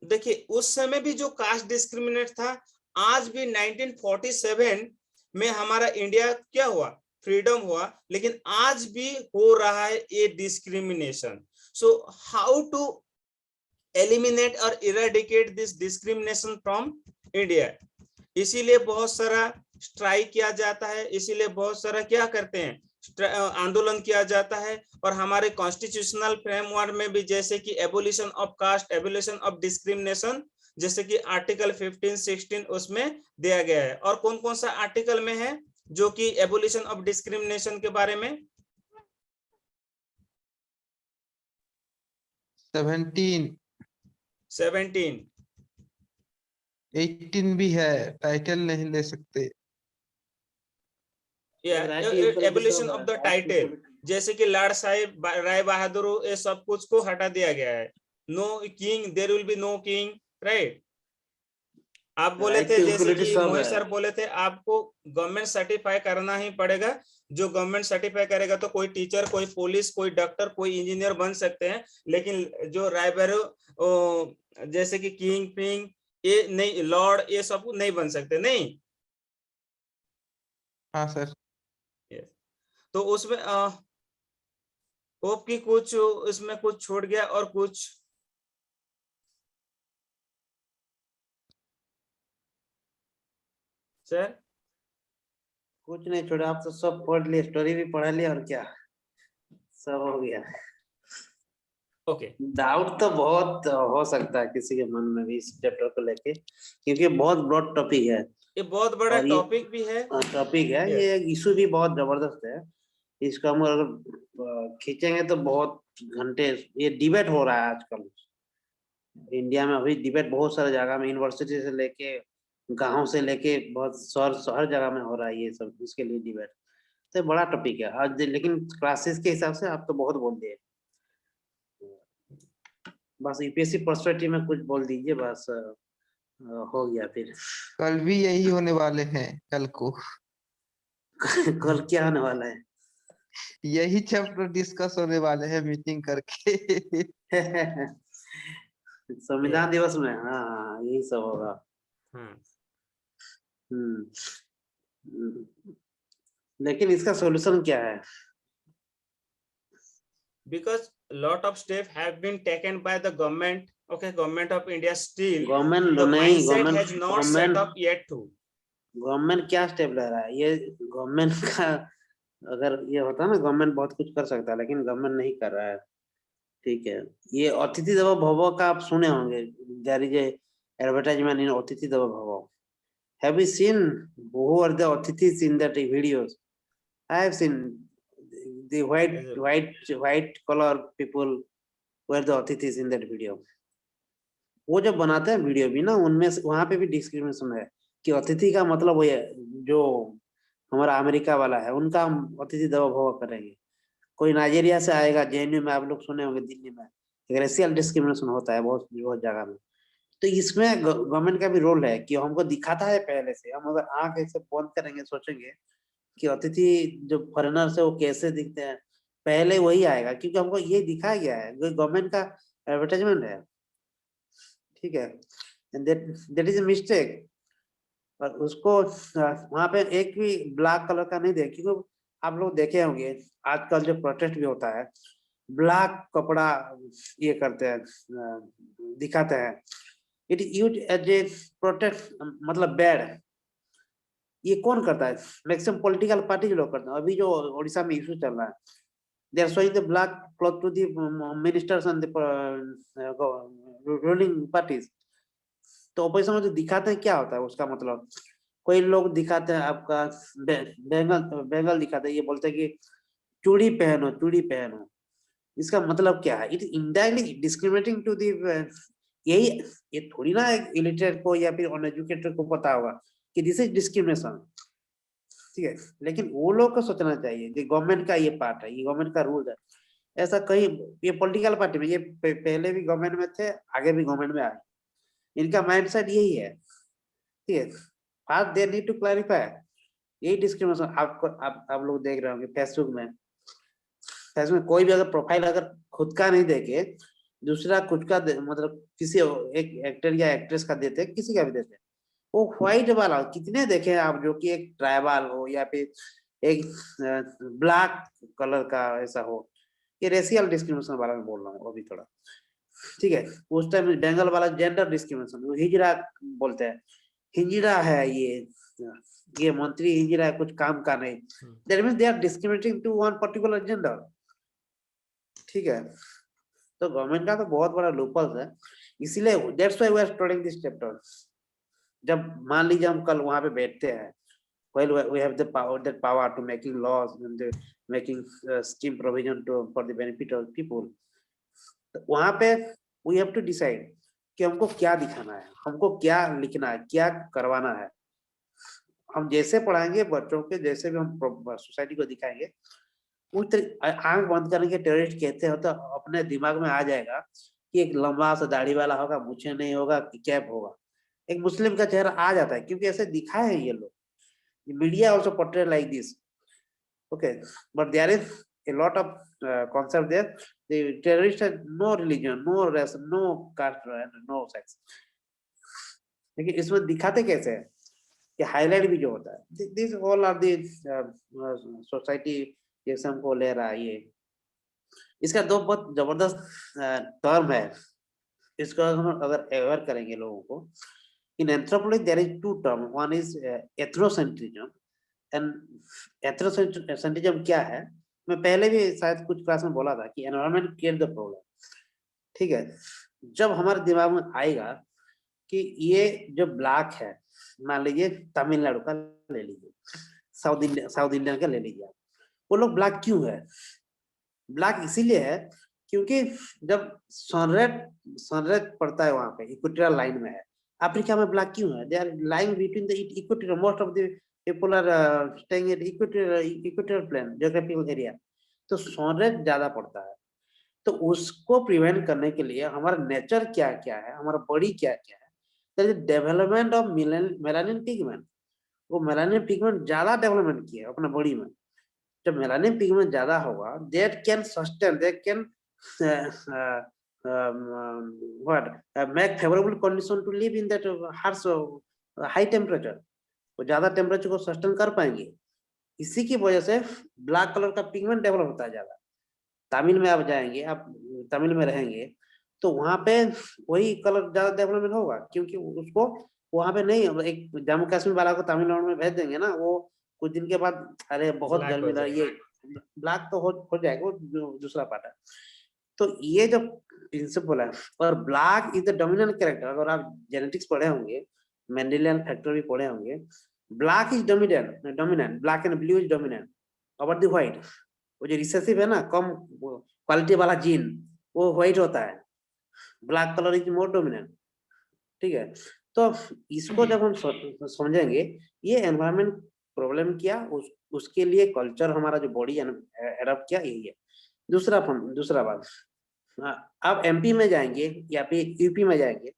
देखिए उस समय भी जो कास्ट डिस्क्रिमिनेट था, आज भी 1947 में हमारा इंडिया क्या हुआ, फ्रीडम हुआ, लेकिन आज भी हो रहा है ये discrimination. So how to eliminate और eradicate this discrimination from India? इसीलिए बहुत सारा स्ट्राइक किया जाता है, इसीलिए बहुत सारा क्या करते हैं, आंदोलन किया जाता है। और हमारे कॉन्स्टिट्यूशनल फ्रेमवर्क में भी, जैसे कि abolition of caste, abolition of discrimination, जैसे कि आर्टिकल 15, 16 उसमें दिया गया है। और कौन कौन सा आर्टिकल में है जो कि एबोलिशन ऑफ डिस्क्रिमिनेशन के बारे में? 17, 18 भी है, टाइटल नहीं ले सकते। एबोलिशन ऑफ द टाइटल, जैसे कि लॉर्ड साहिब राय बहादुर, ये सब कुछ को हटा दिया गया है। No king, there will be no king, right. आप बोले थे, जैसे कि मोहित सर बोले थे, आपको गवर्नमेंट सर्टिफाई करना ही पड़ेगा। जो गवर्नमेंट सर्टिफाई करेगा तो कोई टीचर, कोई पुलिस, कोई डॉक्टर, कोई इंजीनियर बन सकते हैं, लेकिन जो रायबरो जैसे कि किंग पिंग, ये नहीं, लॉर्ड, ये सब नहीं बन सकते, नहीं। हाँ सर। तो उसमें होप की कुछ इसमें कुछ छूट गया और कुछ सर? कुछ नहीं छोड़ा, आप तो सब पढ़ लिए, स्टोरी भी पढ़ा लिया, और क्या सब हो गया। ओके। डाउट तो बहुत हो सकता है किसी के मन में भी इस चैप्टर को लेके, क्योंकि बहुत ब्रॉड टॉपिक है, ये बहुत बड़ा और ये टॉपिक भी है। टॉपिक है, ये इशू भी बहुत जबरदस्त है। इसका हम अगर खींचेंगे तो बहुत घंटे, ये डिबेट हो रहा है आजकल इंडिया में। अभी डिबेट बहुत सारे जगह में, यूनिवर्सिटी से लेके, गांव से लेके, बहुत हर जगह में हो रहा है ये सब, इसके लिए डिबेट। तो बड़ा टॉपिक है आज, लेकिन क्लासेस के हिसाब से आप तो बहुत बोल दिए। बस यूपीएससी पर्सपेक्टिव में कुछ बोल दीजिए, बस हो गया। फिर कल भी यही होने वाले हैं, कल को। कल क्या होने वाला है? यही चैप्टर डिस्कस होने वाले हैं मीटिंग करके। संविधान दिवस में, हाँ यही सब होगा। लेकिन इसका सॉल्यूशन क्या है? Because lot of steps have been taken by the government, okay, government of India, still government the नहीं, mindset has not set up yet to. Government क्या स्टेप ले रहा है? ये गवर्नमेंट का, अगर ये होता ना, गवर्नमेंट बहुत कुछ कर सकता है, लेकिन गवर्नमेंट नहीं कर रहा है। ठीक है, ये अतिथि देवो भव का आप सुने होंगे, देयर इज एडवर्टाइजमेंट इन अतिथि देवो भव। Have you seen who are the अतिथिस in that videos? I have seen the white color people were the अतिथिस in that video. वो जब बनाते हैं वीडियो भी ना, उनमें वहां पे भी डिस्क्रिमिनेशन है कि अतिथि का मतलब वो जो हमारा अमेरिका वाला है, उनका हम अतिथि देवो भव करेंगे। कोई नाइजीरिया से आएगा, जेएनयू में आप लोग सुने होंगे, दिल्ली में रेशियल डिस्क्रिमिनेशन होता है बहुत बहुत जगह में। तो इसमें गवर्नमेंट का भी रोल है कि हमको दिखाता है पहले से। हम अगर आंख ऐसे बंद करेंगे, सोचेंगे कि अतिथि जो फॉरेनर से वो कैसे दिखते हैं, पहले वही आएगा, क्योंकि हमको ये दिखाया गया है, गवर्नमेंट का एडवर्टाइजमेंट है। ठीक है, दैट इज अ मिस्टेक। और उसको वहां पे एक भी ब्लैक कलर का नहीं दे, क्योंकि आप लोग देखे होंगे आजकल जो प्रोटेस्ट भी होता है, ब्लैक कपड़ा ये करते हैं, दिखाते हैं। It is used as a protest, मतलब बैड। ये कौन करता है? मैक्सिमम पॉलिटिकल पार्टी लोग करते हैं। अभी जो ओडिशा में इशू चल रहा है, they are showing the black cloth to the ministers and the ruling parties. तो ऑपोजिशन में जो दिखाते हैं क्या होता है उसका मतलब? कोई लोग दिखाते हैं आपका बेंगल दिखाते हैं, ये बोलते हैं कि चूड़ी पहनो, चूड़ी पहनो। इसका मतलब क्या है? It indirectly discriminating to the, यही, ये थोड़ी ना इलिटरेट को या फिर अनएजुकेटेड को पता होगा कि दिस इज डिस्क्रिमिनेशन, ठीक है। लेकिन वो लोग को सोचना चाहिए कि गवर्नमेंट का ये पार्ट है, ये गवर्नमेंट का रूल है। ऐसा कहीं, ये पॉलिटिकल पार्टी में, ये पहले भी गवर्नमेंट में थे, आगे भी गवर्नमेंट में आए, इनका माइंडसेट यही है, ठीक है। First they need to clarify, यही डिस्क्रिमिनेशन आपको आप लोग देख रहे होंगे फेसबुक में कोई भी अगर प्रोफाइल अगर खुद का नहीं देके दूसरा कुछ का मतलब किसी एक एक्टर या एक्ट्रेस का देते, किसी का भी देते, वो व्हाइट वाला कितने देखे हैं आप, जो कि एक ट्राइबल हो या फिर एक ब्लैक कलर का ऐसा हो। ये रेशियल डिस्क्रिमिनेशन वाला मैं बोल रहा हूँ अभी थोड़ा, ठीक है। उस टाइम बेंगल वाला जेंडर डिस्क्रिमिनेशन, वो हिजड़ा बोलते हैं, हिजड़ा है ये मंत्री हिजड़ा है, कुछ काम का नहीं, that means they are discriminating to one particular gender, ठीक है। तो गवर्नमेंट का तो बहुत बड़ा लूपहोल है, इसीलिए that's why we are studying this chapter. जब मान लीजिए हम कल वहां पे बैठते हैं, well we have the power to making laws and making scheme provision for the benefit of people, तो वहां पे we have to decide कि हमको क्या दिखाना है, हमको क्या लिखना है, क्या करवाना है। हम जैसे पढ़ाएंगे बच्चों के, जैसे भी हम सोसाइटी को दिखाएंगे, उस आंख बंद करके टेररिस्ट कहते हो तो अपने दिमाग में आ जाएगा कि एक लंबा सा दाढ़ी वाला होगा, मुझे नहीं होगा, कैप होगा, एक मुस्लिम का चेहरा आ जाता है, क्योंकि ऐसे दिखाए हैं ये लोग। Media also portray like this, okay, but there is a lot of concept there. The terrorists have no religion, no race, no caste, and no sex. लेकिन इसमें दिखाते कैसे हैं कि हाईलाइट भी जो होता है, this all are the society जैसे हमको ले रहा है। ये इसका दो बहुत जबरदस्त टर्म है, इसको हम अगर अवेयर करेंगे लोगों को। In anthropology there is two terms, one is ethnocentrism, and ethnocentrism क्या है, मैं पहले भी शायद कुछ क्लास में बोला था कि एनवायरनमेंट क्रिएट द प्रॉब्लम, ठीक है। जब हमारे दिमाग में आएगा कि ये जो ब्लैक है, मान लीजिए तमिलनाडु का ले लीजिए, साउथ इंडियन का ले लीजिए, वो लोग ब्लैक क्यों है? ब्लैक इसीलिए है क्योंकि जब सनराइज पड़ता है वहां पे इक्वेटोरियल लाइन में है। अफ्रीका में ब्लैक क्यों है? They are lying between the equatorial, most of the people are staying at equatorial plane geographical area, तो सनराइज ज्यादा पड़ता है। तो उसको प्रिवेंट करने के लिए हमारा नेचर क्या क्या है, हमारा बॉडी क्या क्या है, that is development of melanin pigment. वो मेलानिन पिगमेंट ज्यादा डेवलपमेंट किया है अपना बॉडी में। जब मेलानिन पिगमेंट ज्यादा होगा, that can sustain, that can make favorable condition to live in that harsh high temperature, वो ज्यादा टेम्परेचर को सस्टेन कर पाएंगे। इसी की वजह से ब्लैक कलर का पिगमेंट डेवलप होता है ज्यादा। तमिल में आप जाएंगे, आप तमिल में रहेंगे तो वहां पे वही कलर ज्यादा डेवलपमेंट होगा, क्योंकि उसको वहां पे नहीं, एक जम्मू कश्मीर वाला को तमिलनाडु में भेज देंगे ना, वो कुछ दिन के बाद अरे बहुत गर्मी लग रही है, ब्लैक तो हो जाएगा, वो दूसरा पार्ट है। तो ये जो प्रिंसिपल है, और black is the dominant character. अगर आप जेनेटिक्स पढ़े होंगे, मेंडेलियन फैक्टर भी पढ़े होंगे, black is dominant, black and blue is dominant over the white. वो जो रिसेसिव है ना, कम क्वालिटी वाला जीन, वो व्हाइट होता है, black colour is more dominant, ठीक है। तो इसको जब हम समझेंगे, ये एनवायरनमेंट प्रॉब्लम किया, उसके लिए कल्चर हमारा जो बॉडी एडॉप्ट किया, यही है। दूसरा बात, आप एमपी में जाएंगे या फिर यूपी में जाएंगे,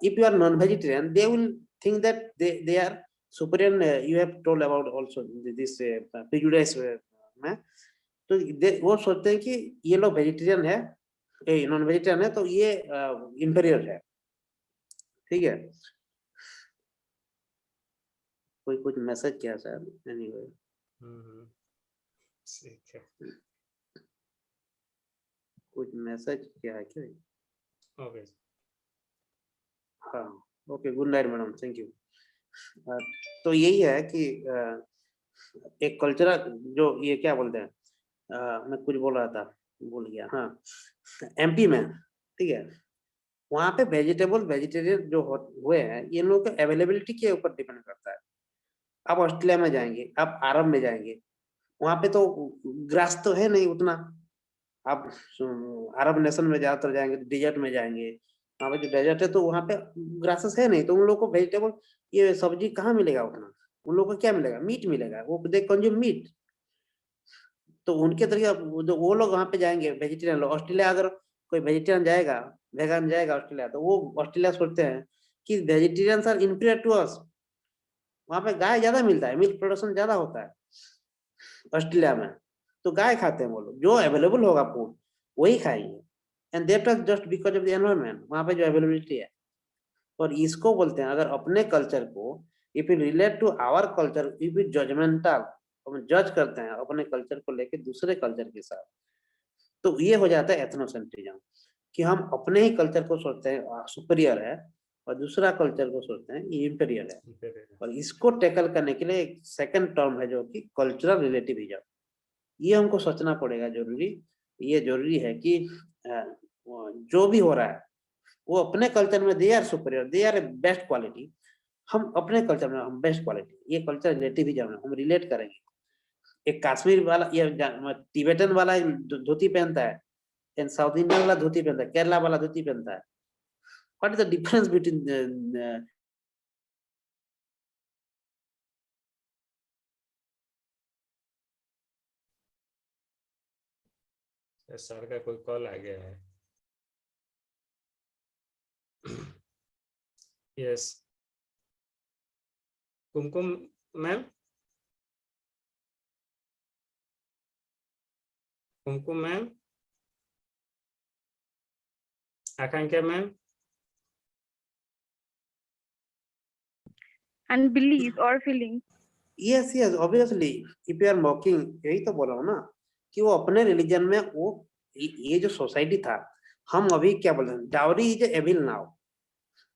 if you are non-vegetarian, they will think that they are superior. You have told about also this prejudice में, तो वो सोचते हैं कि ये लोग वेजिटेरियन है, नॉन वेजिटेरियन है, तो ये इंफीरियर है, ठीक है। कोई कुछ मैसेज किया सर? एनीवे, ठीक है, कुछ मैसेज किया है क्या? ओके, हाँ, okay, good night madam, thank you. तो यही है कि एक कल्चरल जो ये क्या बोलते हैं, मैं कुछ बोल रहा था, भूल गया। हाँ, एमपी में, ठीक है, वहां पे वेजिटेबल वेजिटेरियन जो हुए हैं, ये लोगों के अवेलेबिलिटी के ऊपर डिपेंड करता है। आप ऑस्ट्रेलिया में जाएंगे, आप अरब में जाएंगे, वहां पे तो ग्रास तो है नहीं उतना। आप अरब नेशन में ज्यादातर जाएंगे, डेजर्ट में जाएंगे, वहां पे जो डेजर्ट है तो वहां पे ग्रासेस है नहीं, तो उन लोगों को वेजिटेबल ये सब्जी कहाँ मिलेगा उतना? उन लोगों को क्या मिलेगा? मीट मिलेगा, वो दे कंज्यूम मीट। तो उनके तरीके जो वो लोग वहां पे जाएंगे वेजिटेरियन लोग, ऑस्ट्रेलिया अगर कोई वेजिटेरियन जाएगा, वेगन जाएगा ऑस्ट्रेलिया, तो वो ऑस्ट्रेलिया सोचते हैं कि vegetarians are inferior to us. वहां पे गाय ज्यादा मिलता है, मिल्क प्रोडक्शन ज्यादा होता है ऑस्ट्रेलिया में, तो गाय खाते हैं वो लोग। जो अवेलेबल होगा फूड वही खाएंगे, and that was just because of the environment, वहां पे जो अवेलेबिलिटी है। और इसको बोलते हैं, अगर अपने कल्चर को if you relate to our culture, if you judgemental, हम जज करते हैं अपने कल्चर को लेके दूसरे कल्चर के साथ, तो ये हो जाता है एथनोसेंट्रिज्म, कि हम अपने ही कल्चर को सोचते हैं सुपीरियर है और दूसरा कल्चर को सोचते हैं इंफीरियर है। और इसको टैकल करने के लिए एक सेकंड टर्म है जो कि कल्चरल रिलेटिविज्म, ये हमको सोचना पड़ेगा जरूरी। ये जरूरी है कि जो भी हो रहा है वो अपने कल्चर में they are superior, they are best quality, हम अपने कल्चर में हम बेस्ट क्वालिटी, ये कल्चर रिलेटिविज्म है, हम रिलेट करेंगे। एक कश्मीर वाला या तिब्बतन वाला धोती पहनता है, एंड साउथ इंडियन वाला धोती पहनता है, केरला वाला धोती पहनता है। What is the difference between sir का कोई कॉल आ गया है। Yes Kumkum ma'am, Kumkum ma'am, Akanksha ma'am, And belief or feeling. Yes yes obviously if you are mocking, यही तो बोल रहा हूँ ना कि वो अपने रिलीजन में वो ये जो सोसाइटी था, हम अभी क्या बोल रहे हैं, डाउरी इज एविल नाउ,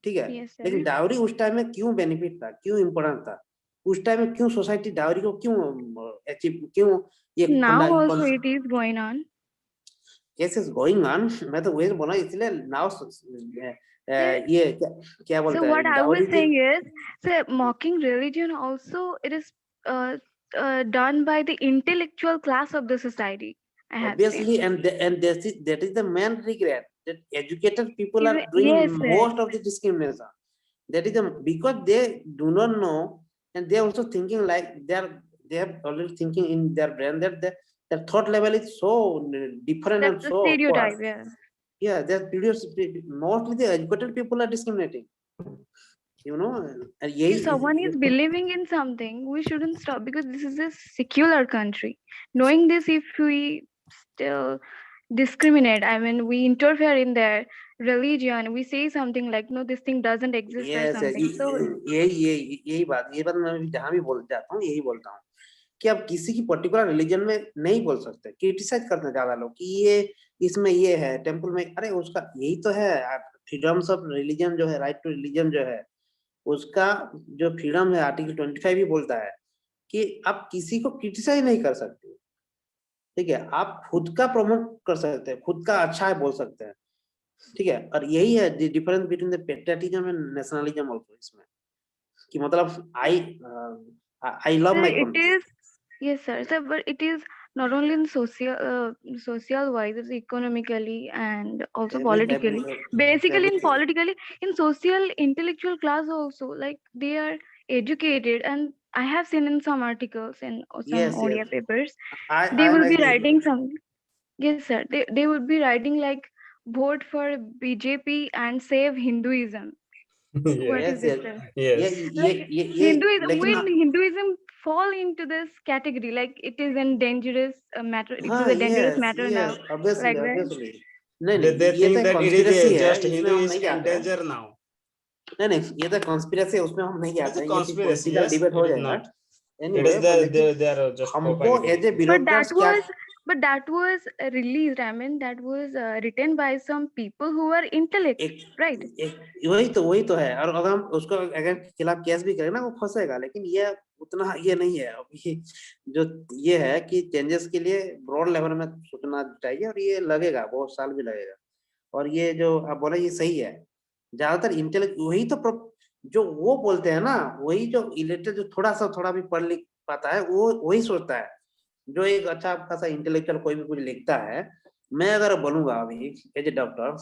ठीक है। Yes, sir. लेकिन डाउरी उस टाइम में क्यों बेनिफिट था, क्यों इम्पोर्टेंट था उस टाइम में? क्यों सोसाइटी डाउरी को क्यों अचीव, क्यों ये Now also it is going on. Yes, is going on, मैं तो वही बोला, इसलिए नाउ ये क्या बोलते So हैं what I was dowry saying is, so mocking religion also it is done by the intellectual class of the society. I have seen. obviously, and that is the main regret, that educated people are doing Yes, sir. most of the discrimination. That is the, because they do not know, and they are also thinking like they are already thinking in their brain that their thought level is so different and That's the so stereotype. poor. Yeah. Yeah, mostly the educated people are discriminating, you know. And If someone is believing in something, we shouldn't stop, because this is a secular country. Knowing this, if we still discriminate, I mean, we interfere in their religion, we say something like, no, this thing doesn't exist or yes, something. So यही बात मैं जहाँ भी बोल जाता हूँ यही बोलता हूँ कि आप किसी की पर्टिकुलर रिलीजन में नहीं बोल सकते, क्रिटिसाइज करते हैं ज्यादा लोग कि ये इसमें ये है टेम्पल में, अरे उसका यही तो है फ्रीडम्स ऑफ रिलीजन जो है, राइट टू रिलीजन जो है, उसका जो फ्रीडम है आर्टिकल 25 भी बोलता है कि आप किसी को क्रिटिसाइज नहीं कर सकते, ठीक है। आप खुद का प्रमोट कर सकते हैं, खुद का अच्छा है बोल सकते हैं, ठीक है। और यही है difference between the patriotism and nationalism also, इसमें कि मतलब I love my it country. is, yes, sir, but it is not only in social wise, it's economically and also politically. Basically, in politically, in social intellectual class also, like they are educated, and I have seen in some articles in some Yes, ODI yes. papers, I they will am be agree. writing some. Yes, sir. They would be writing like, vote for BJP and save Hinduism. What Yes, is this, yes. sir? yes Like ये Hinduism, लेकिन when Hinduism fall into this category, like it is a dangerous matter, it is हाँ a dangerous yes, matter now, yes, obviously, like that. obviously. नहीं they नहीं ये think तो that it is conspiracy है, just इसमें Hindu हम is नहीं in जाते हैं। danger now. नहीं ये तो कॉन्स्पिरेसी है, उसमें हम नहीं It's जाते a हैं, ये तो conspiracy, political yes, debate it हो is जाएगा। not. It Anyway, is the लेकिन they are just हमको propagating as a it. Bureaucrats But that was released, I mean, that was written by some people who were intellect, right? वही तो है। और अगर हम उसको अगर खिलाफ केस भी करें ना, वो फंसेगा, लेकिन ये उतना ये नहीं है। अभी जो ये है कि चेंजेस के लिए ब्रॉड लेवल में सोचना चाहिए, और ये लगेगा, बहुत साल भी लगेगा। और ये जो आप बोला ये सही है, ज्यादातर इंटेलेक्ट वही तो जो वो बोलते हैं ना, वही जो इलेक्टेड जो थोड़ा भी पढ़ लिख पाता है वो वही सोचता है। जो एक अच्छा खासा इंटेलेक्चुअल कोई भी कुछ लिखता है, मैं अगर बोलूंगा अभी एज ए डॉक्टर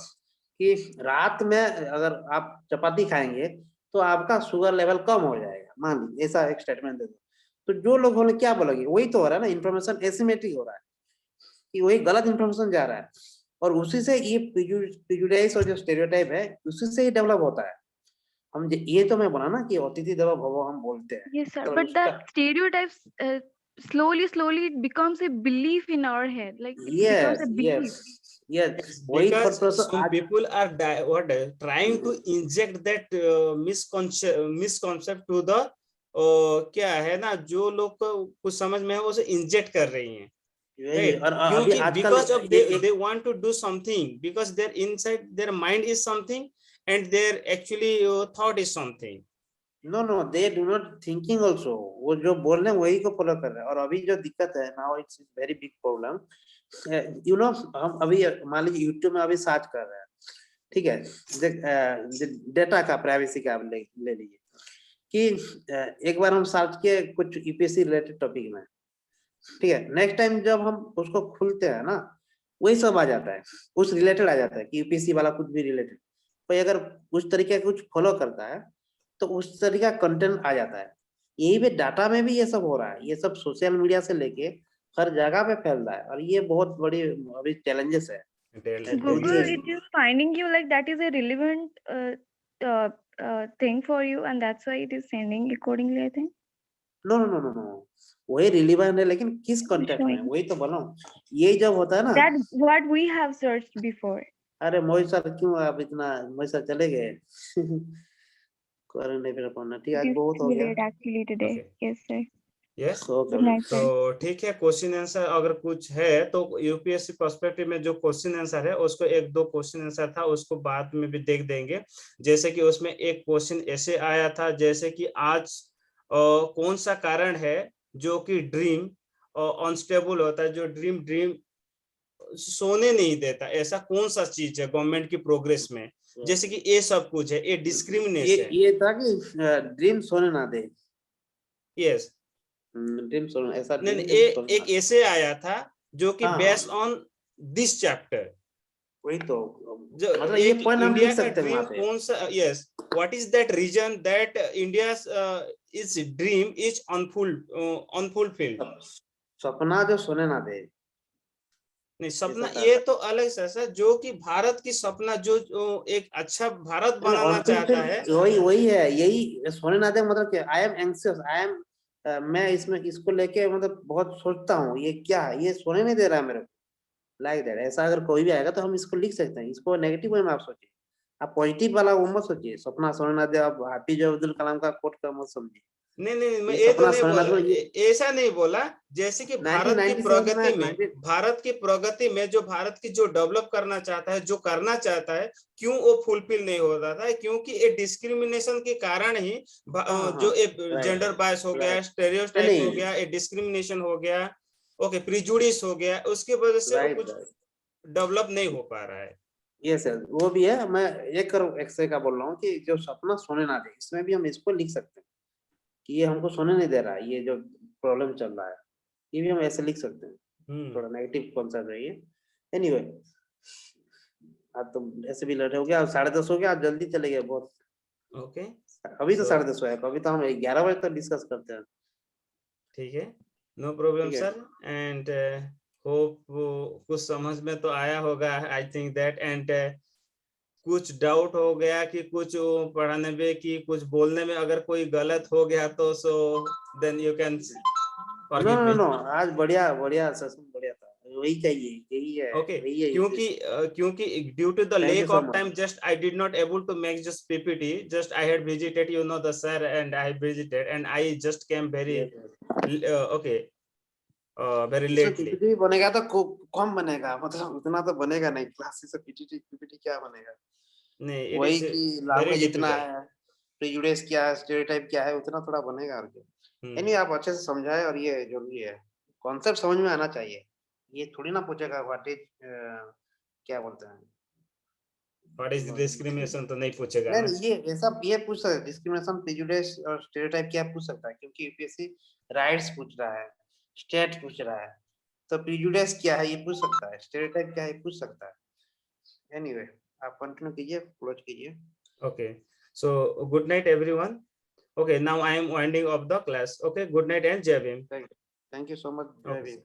कि रात में अगर आप चपाती खाएंगे तो आपका शुगर लेवल कम हो जाएगा, मान लीजिए ऐसा एक स्टेटमेंट दे दो, तो जो लोग बोले क्या बोलेंगे, वही तो हो रहा है ना, इन्फॉर्मेशन एसिमेट्रिक हो रहा है कि वही गलत इन्फॉर्मेशन जा रहा है, और उसी से ये प्रेजुडिस और जो स्टेरियोटाइप है उसी से ही डेवलप होता है। हम ये तो मैं बोला ना कि अतिथि देवो भव हम बोलते हैं। Yes, sir. तो But उसका that stereotypes slowly it becomes a belief in our head. Like it becomes yes a belief. Yes वही because थॉट प्रोसेस some आज people are trying to inject that misconcept to the क्या है ना, जो लोग को कुछ समझ में है वो इंजेक्ट कर रही हैं, यही right? और अभी क्योंकि आजकल because of एक they want to do something because their inside their mind is something and their actually thought is something. No they do not thinking also, वो जो बोल रहे हैं वही को फॉलो कर रहे हैं। और अभी जो दिक्कत है now it's very big problem, you know हम अभी मान लीजिए यूट्यूब में अभी सर्च कर रहे हैं, ठीक है, डेटा का प्राइवेसी का आप ले लीजिए कि एक बार हम सर्च किए कुछ यूपीएससी रिलेटेड टॉपिक में, ठीक है, नेक्स्ट टाइम जब हम उसको खुलते हैं ना वही सब आ जाता है, उस रिलेटेड आ जाता है कि यूपीएससी वाला कुछ भी रिलेटेड, कोई अगर उस तरीके का कुछ फॉलो करता है तो उस तरीके का कंटेंट आ जाता है। यही पे डाटा में भी ये सब हो रहा है, ये सब सोशल मीडिया से लेके हर जगह पे फैल रहा है, और ये बहुत बड़ी अभी चैलेंजेस है। Google is just finding you like that is a relevant thing for you, and that's why it is sending accordingly, I think. No no no no no वही रिलीवेंट है, लेकिन किस कॉन्टेक्स्ट में, वही तो बोला हूं। ये जब होता है ना, That what we have searched before. अरे मोहित सर क्यों आप इतना, मोहित सर चले गए नहीं फिर पढ़ना, ठीक है, आज It is बहुत हो too गया। late actually today. Okay. Yes, sir. Yes Good night, sir. तो ठीक है, क्वेश्चन आंसर अगर कुछ है तो यूपीएससी पर्सपेक्टिव में जो क्वेश्चन आंसर है उसको एक दो क्वेश्चन आंसर था उसको बाद में भी देख देंगे। जैसे कि उसमें एक क्वेश्चन ऐसे आया था जैसे कि आज कौन सा कारण है जो कि ड्रीम अनस्टेबल होता है, जो ड्रीम सोने नहीं देता, ऐसा कौन सा चीज है गवर्नमेंट की प्रोग्रेस में, जैसे कि ये सब कुछ है, ये डिस्क्रिमिनेशन। ये था कि ड्रीम सोने ना दे, यस ड्रीम सोने ऐसा नहीं, ड्रीम एक ऐसे आया था जो कि बेस्ड ऑन दिस चैप्टर, वही तो जो मतलब ये एक पॉइंट हम इंडिया लिख का सकते हैं ड्रीम वहां पे। कौन सा, yes what is that reason that India is dream is unfulfilled. सपना जो सोने ना दे, नहीं सपना ऐसा ये था। तो अलग से है, जो कि भारत की सपना जो एक अच्छा भारत बनाना चाहता है, वही है, यही सोने ना दे मतलब क्या, I am anxious, I am मैं इसमें इसको लेके मतलब बहुत सोचता हूँ ये क्या है, ये सोने नहीं दे रहा है मेरे को, लाइक दैट। ऐसा अगर कोई भी आएगा तो हम इसको लिख सकते हैं, इसको नेगेटिव वे में आप सोचिए, आप पॉजिटिव वाला वो मत सोचिए, सपना सोने ना दे, आप हाफिज अब्दुल कलाम का कोट का मत समझिए। नहीं मैं ये ये तो सपना नहीं सोने ना बोला, दे, ऐसा नहीं बोला, जैसे कि भारत की 1997 प्रगति में जो भारत की जो डेवलप करना चाहता है, जो करना चाहता है, क्यों वो फुलफिल नहीं हो रहा था, क्योंकि ये डिस्क्रिमिनेशन के कारण ही जो एक जेंडर बायस हो गया, स्टेरियोटाइप हो गया, ये डिस्क्रिमिनेशन हो गया, ओके प्रिजुडिस हो गया, उसके वजह से वो कुछ डेवलप नहीं हो पा रहा है। ये सर वो भी है, मैं एक एक्सरे का बोल रहा हूँ कि जो सपना सोने ना दे, इसमें भी हम इसको लिख सकते हैं कि ये हमको सोने नहीं दे रहा है, ये जो प्रॉब्लम चल रहा है, ये भी हम ऐसे लिख सकते हैं, थोड़ा नेगेटिव कॉन्सेप्ट है ये। एनीवे अब तो ऐसे भी लेट हो गया, 10:30 हो गया, आप जल्दी चले गए बहुत। ओके अभी तो 10:30 है, अभी तो हम 11 बजे तक डिस्कस करते हैं। ठीक है, no problem sir, and hope कुछ समझ में तो आया होगा, आई थिंक दैट, एंड कुछ डाउट हो गया कि कुछ पढ़ाने में कि कुछ बोलने में अगर कोई गलत हो गया तो so then you can forgive me. No आज बढ़िया सेशन बढ़िया था, वही चाहिए, यही है, ओके वही है, क्योंकि due to the lack of time just I did not able to make just PPT, just I had visited you know the sir and I visited and I just came very okay very lately. PPT बनेगा तो कम बनेगा, मतलब उतना तो बनेगा नहीं, classes से PPT क्या बनेगा, नहीं वही कि वेरी लैंग्वेज जितना डिफिकल्ट, है, प्रेजुडिस क्या है, स्टेरियोटाइप क्या है, उतना थोड़ा बनेगा और क्या। यानी आप अच्छे से समझाए, और ये जरूरी है, कॉन्सेप्ट समझ में आना चाहिए, ये थोड़ी ना पूछेगा व्हाट इज क्या बोलते हैं व्हाट इज डिस्क्रिमिनेशन तो नहीं पूछेगा नहीं ना। नहीं, ये पूछ सकता है, डिस्क्रिमिनेशन, प्रेजुडिस और स्टेरियोटाइप क्या पूछ सकता है, क्योंकि यूपीएससी राइट्स पूछ रहा है, स्टेट पूछ रहा है, तो प्रेजुडिस क्या है ये पूछ सकता है, स्टेरियोटाइप क्या है ये पूछ सकता है। एनीवे आप कंटिन्यू कीजिए, क्लोज कीजिए। Okay, so good night everyone. Okay, now I am winding up the class. Okay, good night and Jai Bhim. Thank you so much, जय Okay, भीम। sir.